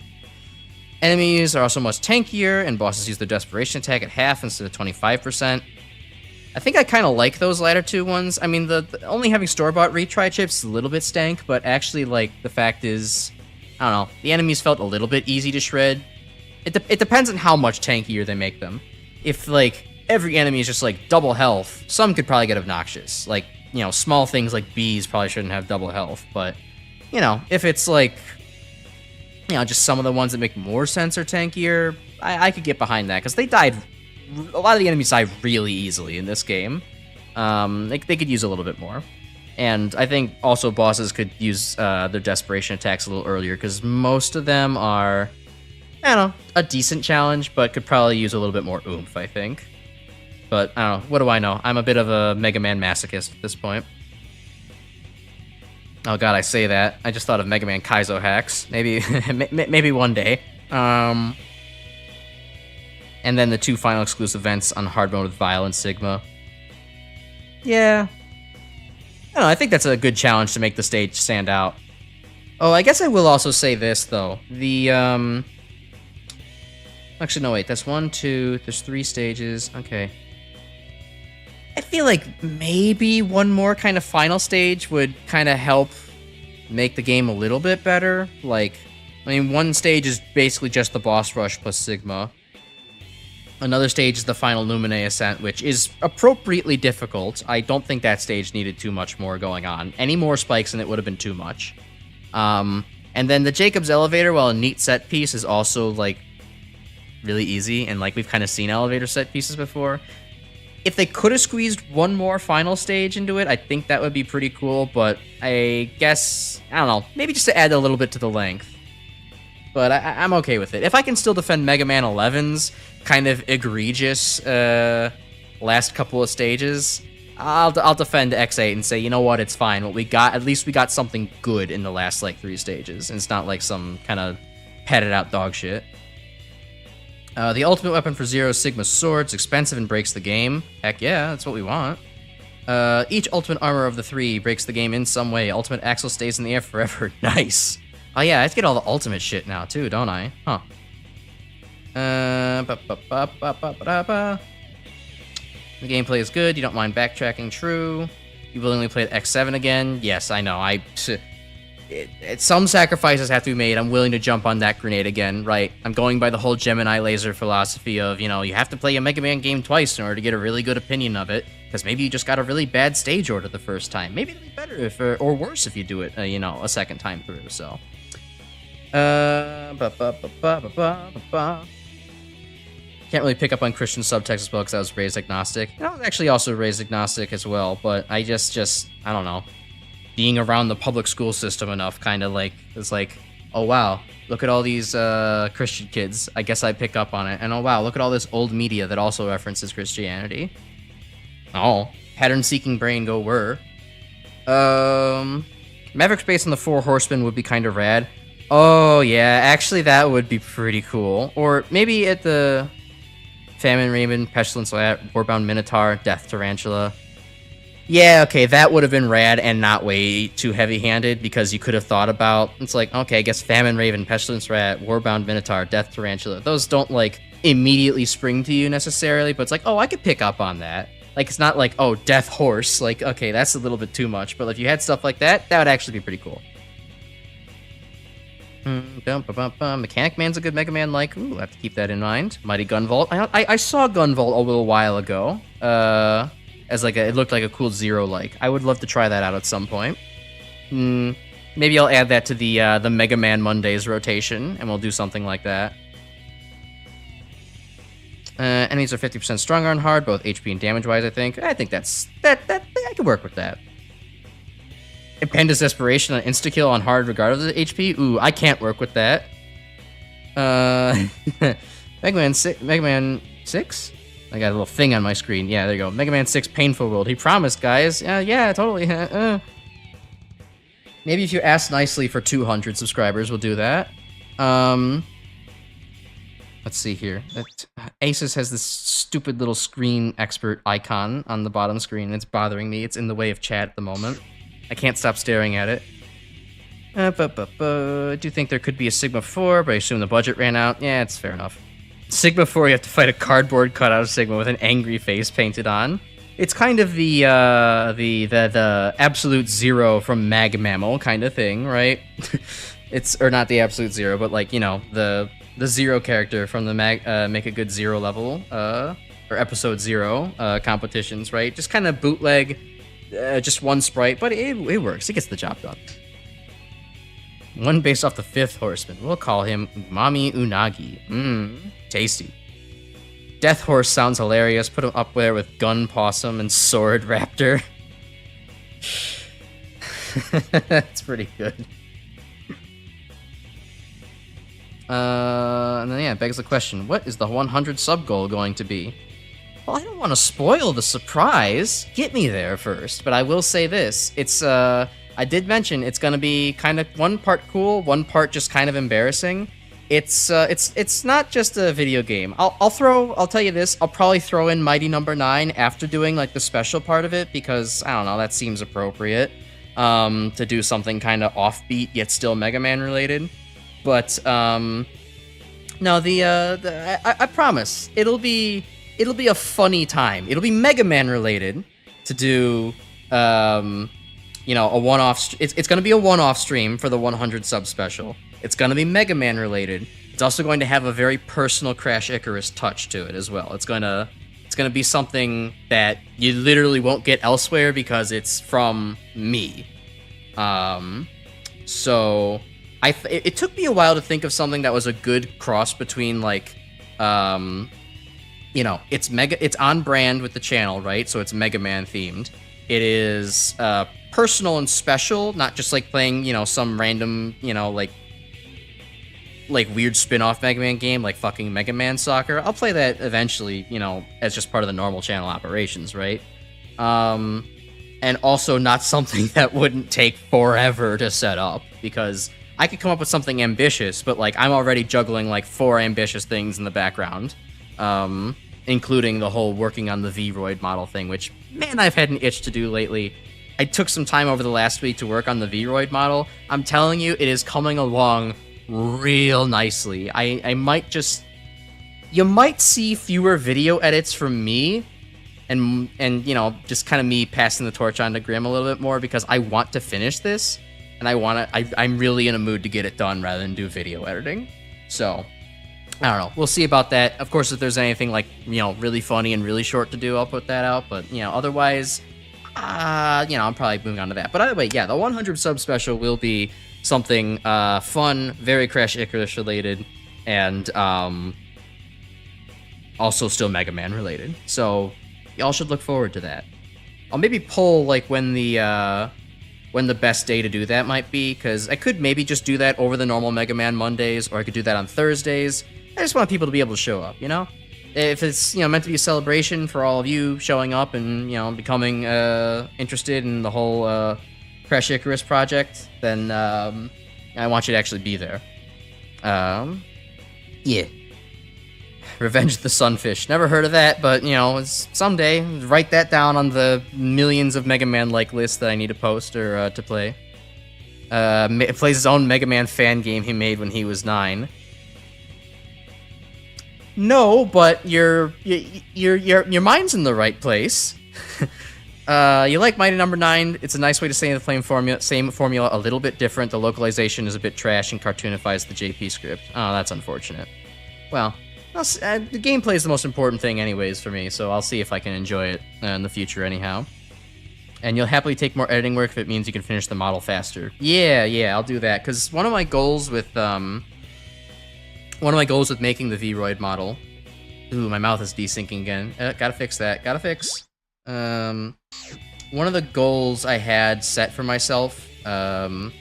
Enemies are also much tankier, and bosses use their desperation attack at half instead of 25%. I think I kind of like those latter two ones. I mean, the only having store-bought retry chips is a little bit stank, but actually, like, the fact is, I don't know, the enemies felt a little bit easy to shred. It depends on how much tankier they make them. If, like, every enemy is just, like, double health, some could probably get obnoxious. Like, you know, small things like bees probably shouldn't have double health, but, you know, if it's, like, you know, just some of the ones that make more sense are tankier, I could get behind that, because they died, a lot of the enemies died really easily in this game. They could use a little bit more. And I think also bosses could use their desperation attacks a little earlier, because most of them are, I don't know, a decent challenge, but could probably use a little bit more oomph, I think. But, I don't know, what do I know? I'm a bit of a Mega Man masochist at this point. Oh god, I say that. I just thought of Mega Man Kaizo hacks. Maybe maybe one day. And then the two final exclusive events on hard mode with Vile and Sigma. Yeah. I don't know, I think that's a good challenge to make the stage stand out. Oh, I guess I will also say this, though. The, Actually, no, wait. That's 1, 2... There's 3 stages. Okay. I feel like maybe one more kind of final stage would kind of help make the game a little bit better. Like, I mean, one stage is basically just the boss rush plus Sigma. Another stage is the final Lumine Ascent, which is appropriately difficult. I don't think that stage needed too much more going on. Any more spikes and it would have been too much. And then the Jacob's Elevator, while a neat set piece, is also, like, really easy. And, like, we've kind of seen elevator set pieces before. If they could have squeezed one more final stage into it, I think that would be pretty cool, but I guess, I don't know, maybe just to add a little bit to the length. But I'm okay with it. If I can still defend Mega Man 11's kind of egregious last couple of stages, I'll defend X8 and say, you know what, it's fine. What we got, at least we got something good in the last, like, 3 stages. And it's not like some kind of padded out dog shit. The ultimate weapon for Zero is Sigma's sword. It's expensive and breaks the game. Heck yeah, that's what we want. Each ultimate armor of the 3 breaks the game in some way. Ultimate axle stays in the air forever. Nice. Oh yeah, I have to get all the ultimate shit now too, don't I? Huh. The gameplay is good. You don't mind backtracking. True. You willingly played X7 again. Yes, I know. Some sacrifices have to be made. I'm willing to jump on that grenade again, right? I'm going by the whole Gemini laser philosophy of, you know, you have to play a Mega Man game twice in order to get a really good opinion of it, because maybe you just got a really bad stage order the first time. Maybe it'll be better if, or worse if you do it, you know, a second time through, so. Can't really pick up on Christian subtext as well because I was raised agnostic. And I was actually also raised agnostic as well, but I just, I don't know. Being around the public school system enough kind of like, it's like, oh wow, look at all these Christian kids. I guess I pick up on it. And oh wow, look at all this old media that also references Christianity. Oh, pattern-seeking brain go whir. Maverick Space on the 4 Horsemen would be kind of rad. Oh yeah, actually that would be pretty cool. Or maybe at the Famine Raven, Pestilence Lat, Warbound Minotaur, Death Tarantula. Yeah, okay, that would have been rad and not way too heavy-handed, because you could have thought about, it's like, okay, I guess Famine Raven, Pestilence Rat, Warbound Minotaur, Death Tarantula, those don't, like, immediately spring to you necessarily, but it's like, oh, I could pick up on that. Like, it's not like, oh, Death Horse, like, okay, that's a little bit too much, but if you had stuff like that, that would actually be pretty cool. Mechanic Man's a good Mega Man like. Ooh, I have to keep that in mind. Mighty Gunvolt. I saw Gunvolt a little while ago. As like it looked like a cool Zero like. I would love to try that out at some point. Maybe I'll add that to the Mega Man Mondays rotation, and we'll do something like that. Enemies are 50% stronger on hard, both HP and damage-wise, I think. I think that I could work with that. Panda's Desperation on insta-kill on hard regardless of HP? Ooh, I can't work with that. Mega Man 6? I got a little thing on my screen. Yeah, there you go. Mega Man 6 Painful World. He promised, guys. Yeah, totally. Maybe if you ask nicely for 200 subscribers, we'll do that. Let's see here. Asus has this stupid little screen expert icon on the bottom screen. It's bothering me. It's in the way of chat at the moment. I can't stop staring at it. I do think there could be a Sigma 4, but I assume the budget ran out. Yeah, it's fair enough. Sigma 4, you have to fight a cardboard cutout of Sigma with an angry face painted on. It's kind of the Absolute Zero from Mag Mammal kind of thing, right? Or not the Absolute Zero, but like, you know, the Zero character from the Make a Good Zero level, or Episode 0 competitions, right? Just kind of bootleg, just one sprite, but it works. It gets the job done. One based off the 5th Horseman. We'll call him Umami Unagi. Tasty. Death Horse sounds hilarious. Put him up there with Gun Possum and Sword Raptor. That's pretty good. And then, yeah, it begs the question, what is the 100 sub goal going to be? Well, I don't want to spoil the surprise. Get me there first. But I will say this. It's, I did mention it's going to be kind of one part cool, one part just kind of embarrassing. It's not just a video game. I'll tell you this, I'll probably throw in Mighty Number 9 after doing, like, the special part of it, because, I don't know, that seems appropriate, to do something kind of offbeat, yet still Mega Man related. But, no, I promise, it'll be a funny time. It'll be Mega Man related to do, you know, a one-off, it's gonna be a one-off stream for the 100 sub special. It's going to be Mega Man related. It's also going to have a very personal Crash Icarus touch to it as well. It's going to be something that you literally won't get elsewhere because it's from me. So it took me a while to think of something that was a good cross between, like, you know, it's on brand with the channel, right? So it's Mega Man themed. It is personal and special, not just like playing, you know, some random, you know, like weird spin-off Mega Man game like fucking Mega Man Soccer. I'll play that eventually, you know, as just part of the normal channel operations, right? And also not something that wouldn't take forever to set up, because I could come up with something ambitious, but like I'm already juggling like 4 ambitious things in the background, including the whole working on the Vroid model thing, which, man, I've had an itch to do lately. I took some time over the last week to work on the Vroid model. I'm telling you, it is coming along real nicely. I might just... You might see fewer video edits from me, and you know, just kind of me passing the torch on to Grim a little bit more, because I want to finish this, and I'm really in a mood to get it done rather than do video editing. So, I don't know. We'll see about that. Of course, if there's anything like, you know, really funny and really short to do, I'll put that out. But, you know, otherwise, you know, I'm probably moving on to that. But either way, yeah, the 100 sub special will be something fun, very Crash Icarus related, and also still Mega Man related. So y'all should look forward to that. I'll maybe pull like when the best day to do that might be, because I could maybe just do that over the normal Mega Man Mondays, or I could do that on Thursdays. I just want people to be able to show up, you know? If it's, you know, meant to be a celebration for all of you showing up and, you know, becoming interested in the whole Crash Icarus project, then I want you to actually be there. Yeah. Revenge of the Sunfish. Never heard of that, but, you know, it's someday. Write that down on the millions of Mega Man-like lists that I need to post or to play. Plays his own Mega Man fan game he made when he was 9. No, but your mind's in the right place. You like Mighty Number 9? It's a nice way to stay in the same formula, a little bit different. The localization is a bit trash and cartoonifies the JP script. Oh, that's unfortunate. Well, the gameplay is the most important thing anyways for me, so I'll see if I can enjoy it in the future anyhow. And you'll happily take more editing work if it means you can finish the model faster. Yeah, I'll do that, because one of my goals with making the Vroid model... Ooh, my mouth is desyncing again. Gotta fix that. Gotta fix. One of the goals I had set for myself, there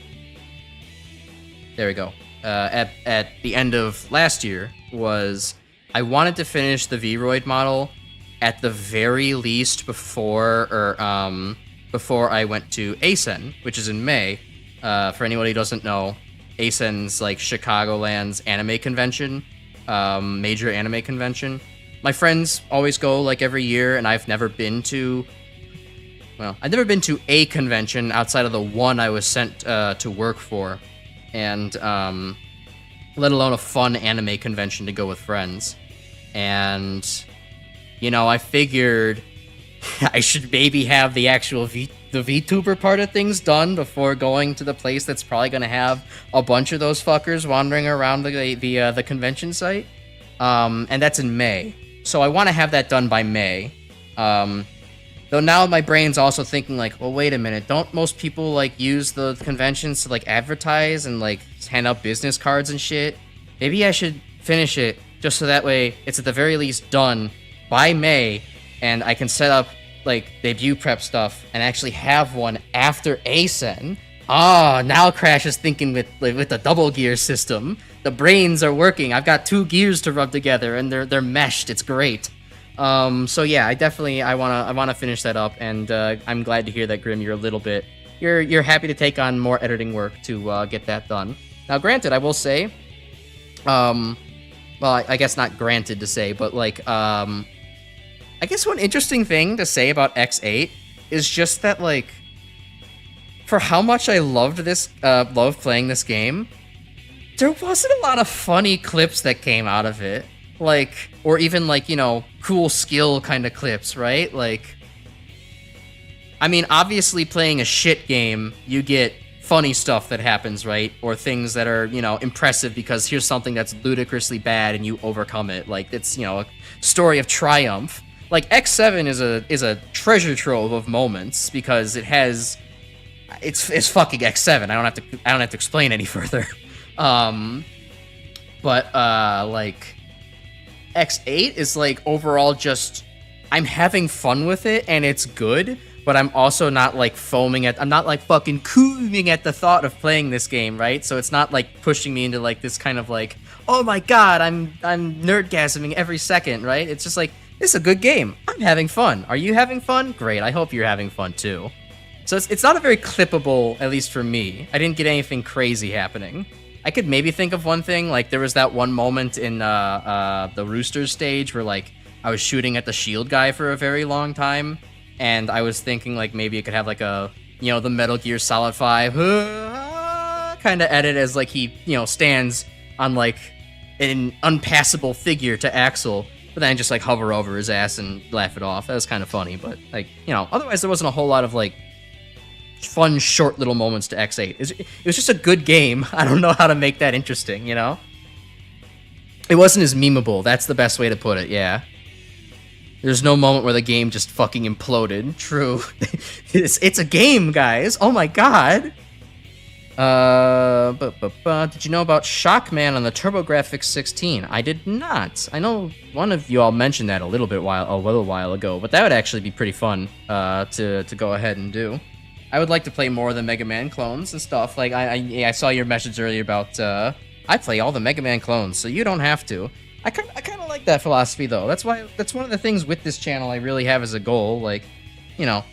we go, at the end of last year, was I wanted to finish the Vroid model at the very least before I went to ASEN, which is in May. For anybody who doesn't know, ASEN's like Chicagoland's anime convention, major anime convention. My friends always go like every year, and I've never been to a convention outside of the one I was sent to work for, and let alone a fun anime convention to go with friends. And, you know, I figured I should maybe have the actual the VTuber part of things done before going to the place that's probably going to have a bunch of those fuckers wandering around the convention site. And that's in May. So I want to have that done by May. Though now my brain's also thinking like, well, wait a minute. Don't most people like use the conventions to like advertise and like hand out business cards and shit? Maybe I should finish it just so that way it's at the very least done by May, and I can set up like debut prep stuff and actually have one after ASEN. Now Crash is thinking with the double gear system. The brains are working. I've got two gears to rub together, and they're meshed. It's great. So yeah, I wanna finish that up, and I'm glad to hear that, Grim. You're happy to take on more editing work to get that done. Now, granted, I will say, well, I guess not granted to say, but like, I guess one interesting thing to say about X8 is just that, like, for how much I loved playing this game, there wasn't a lot of funny clips that came out of it. Like, or even like, you know, cool skill kind of clips, right? Like, I mean, obviously playing a shit game, you get funny stuff that happens, right? Or things that are, you know, impressive because here's something that's ludicrously bad and you overcome it. Like, it's, you know, a story of triumph. Like, X7 is a treasure trove of moments because it has, it's fucking X7. I don't have to explain any further. Like, X8 is like overall just, I'm having fun with it and it's good, but I'm also not like I'm not like fucking cooing at the thought of playing this game, right? So it's not like pushing me into like this kind of like, oh my god, I'm nerdgasming every second, right? It's just like, this is a good game. I'm having fun. Are you having fun? Great. I hope you're having fun too. So it's not a very clippable, at least for me. I didn't get anything crazy happening. I could maybe think of one thing, like there was that one moment in the Roosters stage where like I was shooting at the shield guy for a very long time, and I was thinking like maybe it could have like a, you know, the Metal Gear Solid 5 kind of edit as like he, you know, stands on like an unpassable figure to Axel, but then just like hover over his ass and laugh it off. That was kind of funny, but like, you know, otherwise there wasn't a whole lot of like fun, short little moments to X8. It was just a good game. I don't know how to make that interesting, you know? It wasn't as memeable. That's the best way to put it, yeah. There's no moment where the game just fucking imploded. True. It's a game, guys. Oh my god. Did you know about Shockman on the TurboGrafx 16? I did not. I know one of you all mentioned that a little while ago, but that would actually be pretty fun to go ahead and do. I would like to play more of the Mega Man clones and stuff. Like, I saw your message earlier about, I play all the Mega Man clones, so you don't have to. I kind of like that philosophy, though. That's one of the things with this channel I really have as a goal. Like, you know,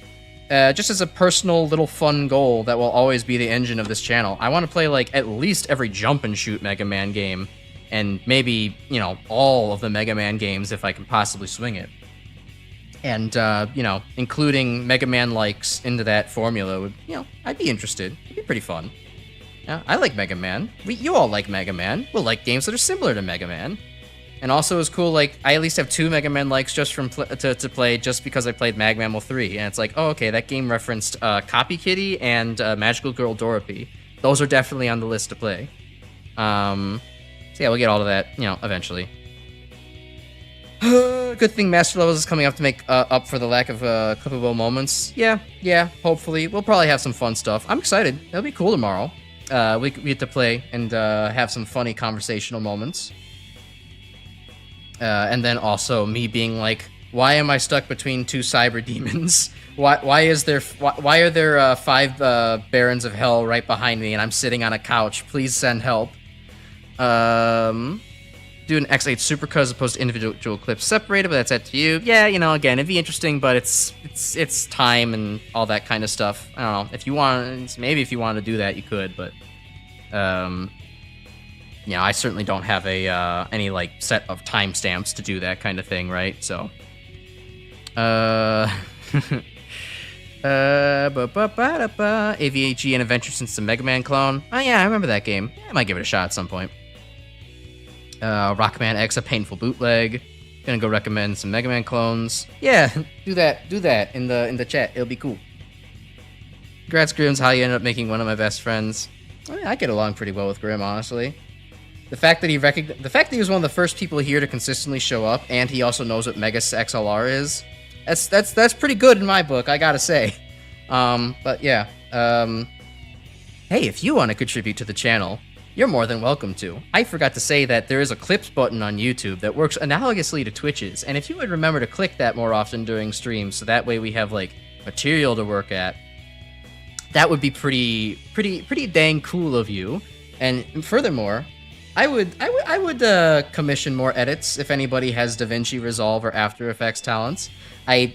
just as a personal little fun goal that will always be the engine of this channel. I want to play, like, at least every jump and shoot Mega Man game, and maybe, you know, all of the Mega Man games if I can possibly swing it. And, you know, including Mega Man likes into that formula would, you know, I'd be interested. It'd be pretty fun. Yeah, I like Mega Man. You all like Mega Man. We'll like games that are similar to Mega Man. And also it was cool, like, I at least have 2 Mega Man likes just from to play just because I played Mag Mammal 3. And it's like, oh, okay, that game referenced Copy Kitty and Magical Girl Dorothy. Those are definitely on the list to play. So yeah, we'll get all of that, you know, eventually. Good thing Master Levels is coming up to make up for the lack of clippable moments. Yeah, hopefully. We'll probably have some fun stuff. I'm excited. It'll be cool tomorrow. We get to play and have some funny conversational moments. And then also me being like, why am I stuck between 2 cyber demons? Why are there 5 Barons of Hell right behind me and I'm sitting on a couch? Please send help. Do an X8 supercut as opposed to individual clips separated, but that's up to you. Yeah, you know, again, it'd be interesting, but it's time and all that kind of stuff. I don't know. If you want, maybe if you wanted to do that, you could, but you know, I certainly don't have any like set of timestamps to do that kind of thing, right? So, AVAG and Adventure since the Mega Man clone. Oh yeah, I remember that game. I might give it a shot at some point. Rockman X, a painful bootleg. Gonna go recommend some Mega Man clones. Yeah, do that in the chat. It'll be cool. Congrats, Grimm's, how you ended up making one of my best friends. I get along pretty well with Grimm, honestly. The fact that he was one of the first people here to consistently show up, and he also knows what Mega XLR is. That's pretty good in my book, I gotta say. But yeah. Hey, if you want to contribute to the channel, you're more than welcome to. I forgot to say that there is a clips button on YouTube that works analogously to Twitch's, and if you would remember to click that more often during streams, so that way we have like material to work at, that would be pretty dang cool of you. And furthermore, I would commission more edits if anybody has DaVinci Resolve or After Effects talents. I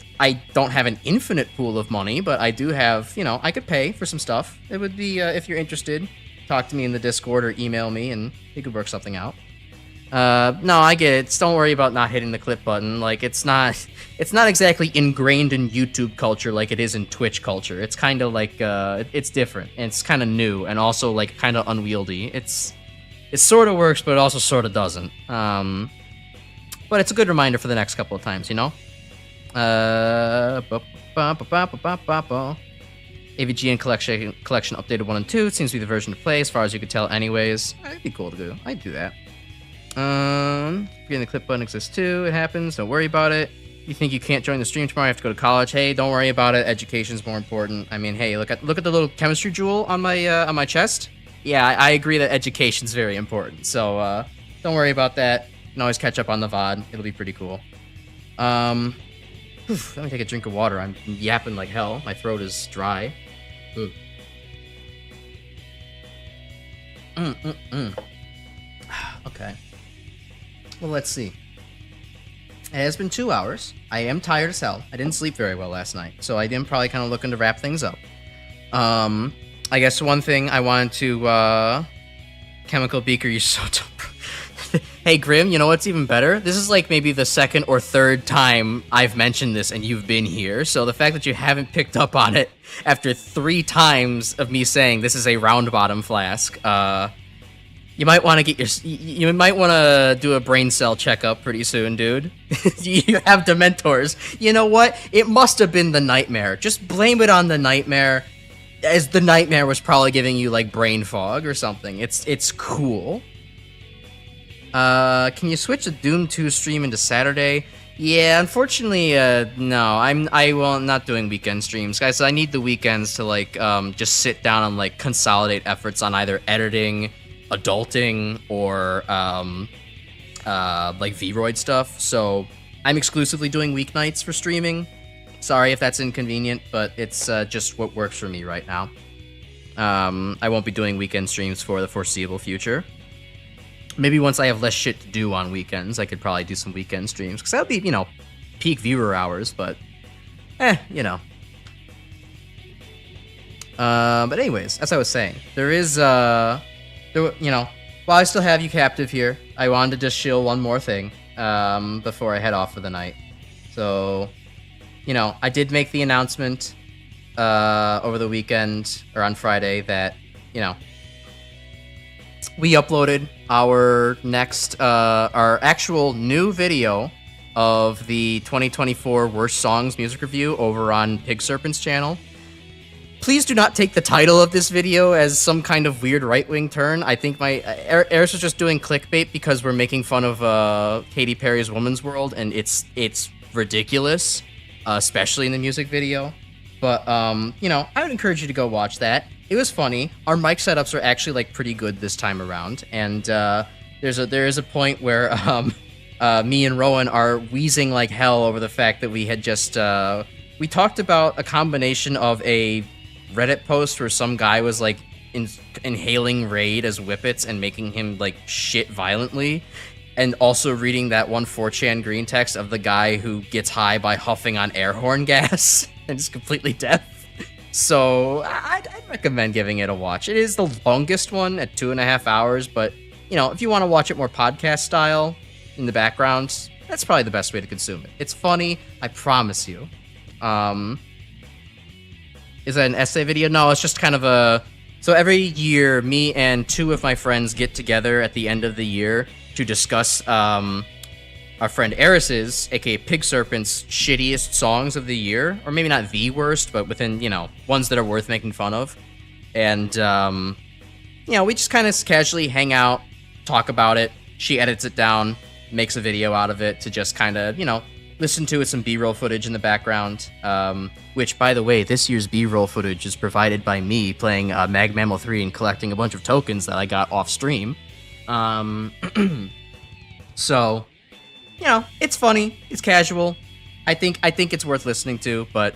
don't have an infinite pool of money, but I do have, you know, I could pay for some stuff. It would be, if you're interested, talk to me in the Discord or email me and we could work something out. No, I get it. Just don't worry about not hitting the clip button. Like, it's not exactly ingrained in YouTube culture like it is in Twitch culture. It's kind of like, it's different, and it's kind of new, and also, like, kind of unwieldy. It sort of works, but it also sort of doesn't. But it's a good reminder for the next couple of times, you know? AVGN collection updated 1 and 2. It seems to be the version to play, as far as you could tell anyways. It'd be cool to do. I'd do that. Getting the clip button exists too. It happens. Don't worry about it. You think you can't join the stream tomorrow? You have to go to college. Hey, don't worry about it. Education's more important. I mean, hey, look at the little chemistry jewel on my chest. Yeah, I agree that education's very important. So don't worry about that. You can always catch up on the VOD. It'll be pretty cool. Let me take a drink of water. I'm yapping like hell. My throat is dry. Okay. Well, let's see. It has been 2 hours. I am tired as hell. I didn't sleep very well last night, so I am probably kind of looking to wrap things up. I guess one thing I wanted to, Chemical Beaker, you're so dumb. Hey, Grim, you know what's even better? This is like maybe the second or third time I've mentioned this and you've been here, so the fact that you haven't picked up on it after 3 times of me saying this is a round bottom flask, you might want to get you might want to do a brain cell checkup pretty soon, dude. You have Dementors. You know what? It must have been the nightmare. Just blame it on the nightmare, as the nightmare was probably giving you like brain fog or something. It's cool. Can you switch the Doom 2 stream into Saturday? Yeah, unfortunately, no. I'm not doing weekend streams, guys. I need the weekends to like just sit down and like consolidate efforts on either editing, adulting, or like Vroid stuff. So I'm exclusively doing weeknights for streaming. Sorry if that's inconvenient, but it's just what works for me right now. I won't be doing weekend streams for the foreseeable future. Maybe once I have less shit to do on weekends, I could probably do some weekend streams. Because that would be, you know, peak viewer hours, but, you know. But anyways, as I was saying, there is, you know, while I still have you captive here, I wanted to just shill one more thing, before I head off for the night. So, you know, I did make the announcement, over the weekend, or on Friday, that, you know, we uploaded our next, our actual new video of the 2024 Worst Songs music review over on Pig Serpent's channel. Please do not take the title of this video as some kind of weird right-wing turn. I think my Eris was just doing clickbait because we're making fun of Katy Perry's Woman's World, and it's ridiculous, especially in the music video. But you know, I would encourage you to go watch that. It was funny. Our mic setups are actually like pretty good this time around, and there is a point where me and Rowan are wheezing like hell over the fact that we had just we talked about a combination of a Reddit post where some guy was like inhaling Raid as whippets and making him like shit violently, and also reading that one 4chan green text of the guy who gets high by huffing on air horn gas and is completely deaf. So I'd recommend giving it a watch. It is the longest one at 2.5 hours, but you know, if you want to watch it more podcast style in the background, that's probably the best way to consume it. It's funny, I promise you. Is that an essay video? No, it's just kind of a... So every year, me and 2 of my friends get together at the end of the year to discuss our friend Eris's, aka Pig Serpent's, shittiest songs of the year. Or maybe not the worst, but within, you know, ones that are worth making fun of. And, you know, we just kind of casually hang out, talk about it. She edits it down, makes a video out of it to just kind of, you know, listen to with some B-roll footage in the background, which, by the way, this year's B-roll footage is provided by me playing MegaManX 3 and collecting a bunch of tokens that I got off stream. So, you know, it's funny, it's casual. I think it's worth listening to, but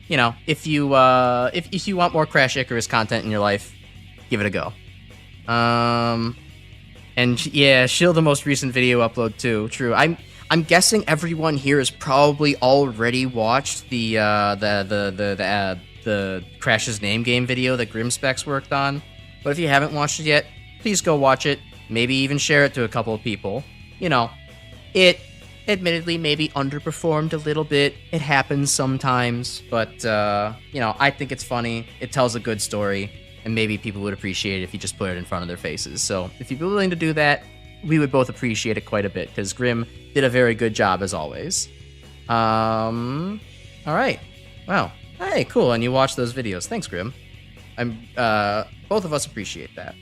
you know, if you want more Crash Icarus content in your life, give it a go. And yeah, shield the most recent video upload too. True. I'm guessing everyone here has probably already watched the Crash's name game video that Grimspecs worked on. But if you haven't watched it yet, please go watch it. Maybe even share it to a couple of people. You know, it admittedly maybe underperformed a little bit. It happens sometimes, but you know, I think it's funny. It tells a good story, and maybe people would appreciate it if you just put it in front of their faces. So if you'd be willing to do that, we would both appreciate it quite a bit, because Grim did a very good job as always. All right. Wow. Hey, cool. And you watched those videos. Thanks, Grim. Both of us appreciate that.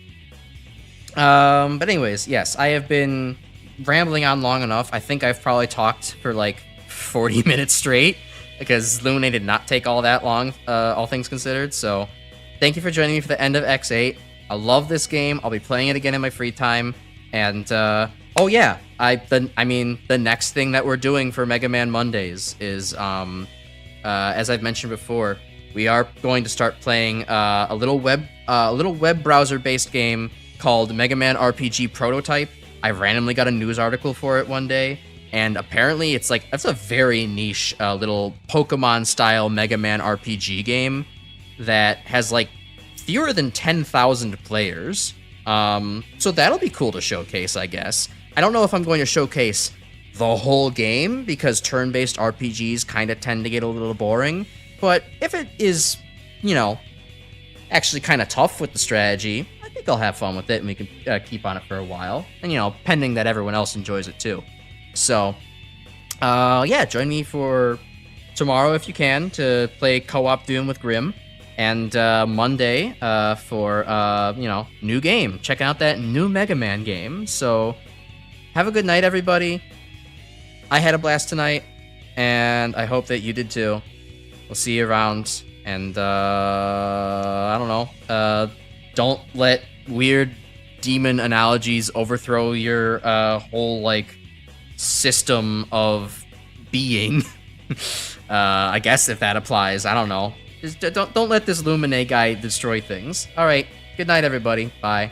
But anyways, yes, I have been rambling on long enough. I think I've probably talked for like 40 minutes straight, because Lumine did not take all that long, all things considered. So thank you for joining me for the end of X8. I love this game. I'll be playing it again in my free time. And oh yeah, the next thing that we're doing for Mega Man Mondays is, as I've mentioned before, we are going to start playing a little web browser based game called Mega Man RPG Prototype. I randomly got a news article for it one day, and apparently it's a very niche little Pokemon style Mega Man RPG game that has like fewer than 10,000 players. So that'll be cool to showcase, I guess. I don't know if I'm going to showcase the whole game, because turn-based RPGs kind of tend to get a little boring, but if it is, you know, actually kind of tough with the strategy, I think I'll have fun with it, and we can keep on it for a while, and you know, pending that everyone else enjoys it too. So yeah, join me for tomorrow if you can to play co-op Doom with Grim. And Monday for, you know, new game. Check out that new Mega Man game. So have a good night, everybody. I had a blast tonight, and I hope that you did too. We'll see you around. And, I don't know. Don't let weird demon analogies overthrow your whole, like, system of being. I guess if that applies. I don't know. Just don't let this Lumine guy destroy things. All right. Good night, everybody. Bye.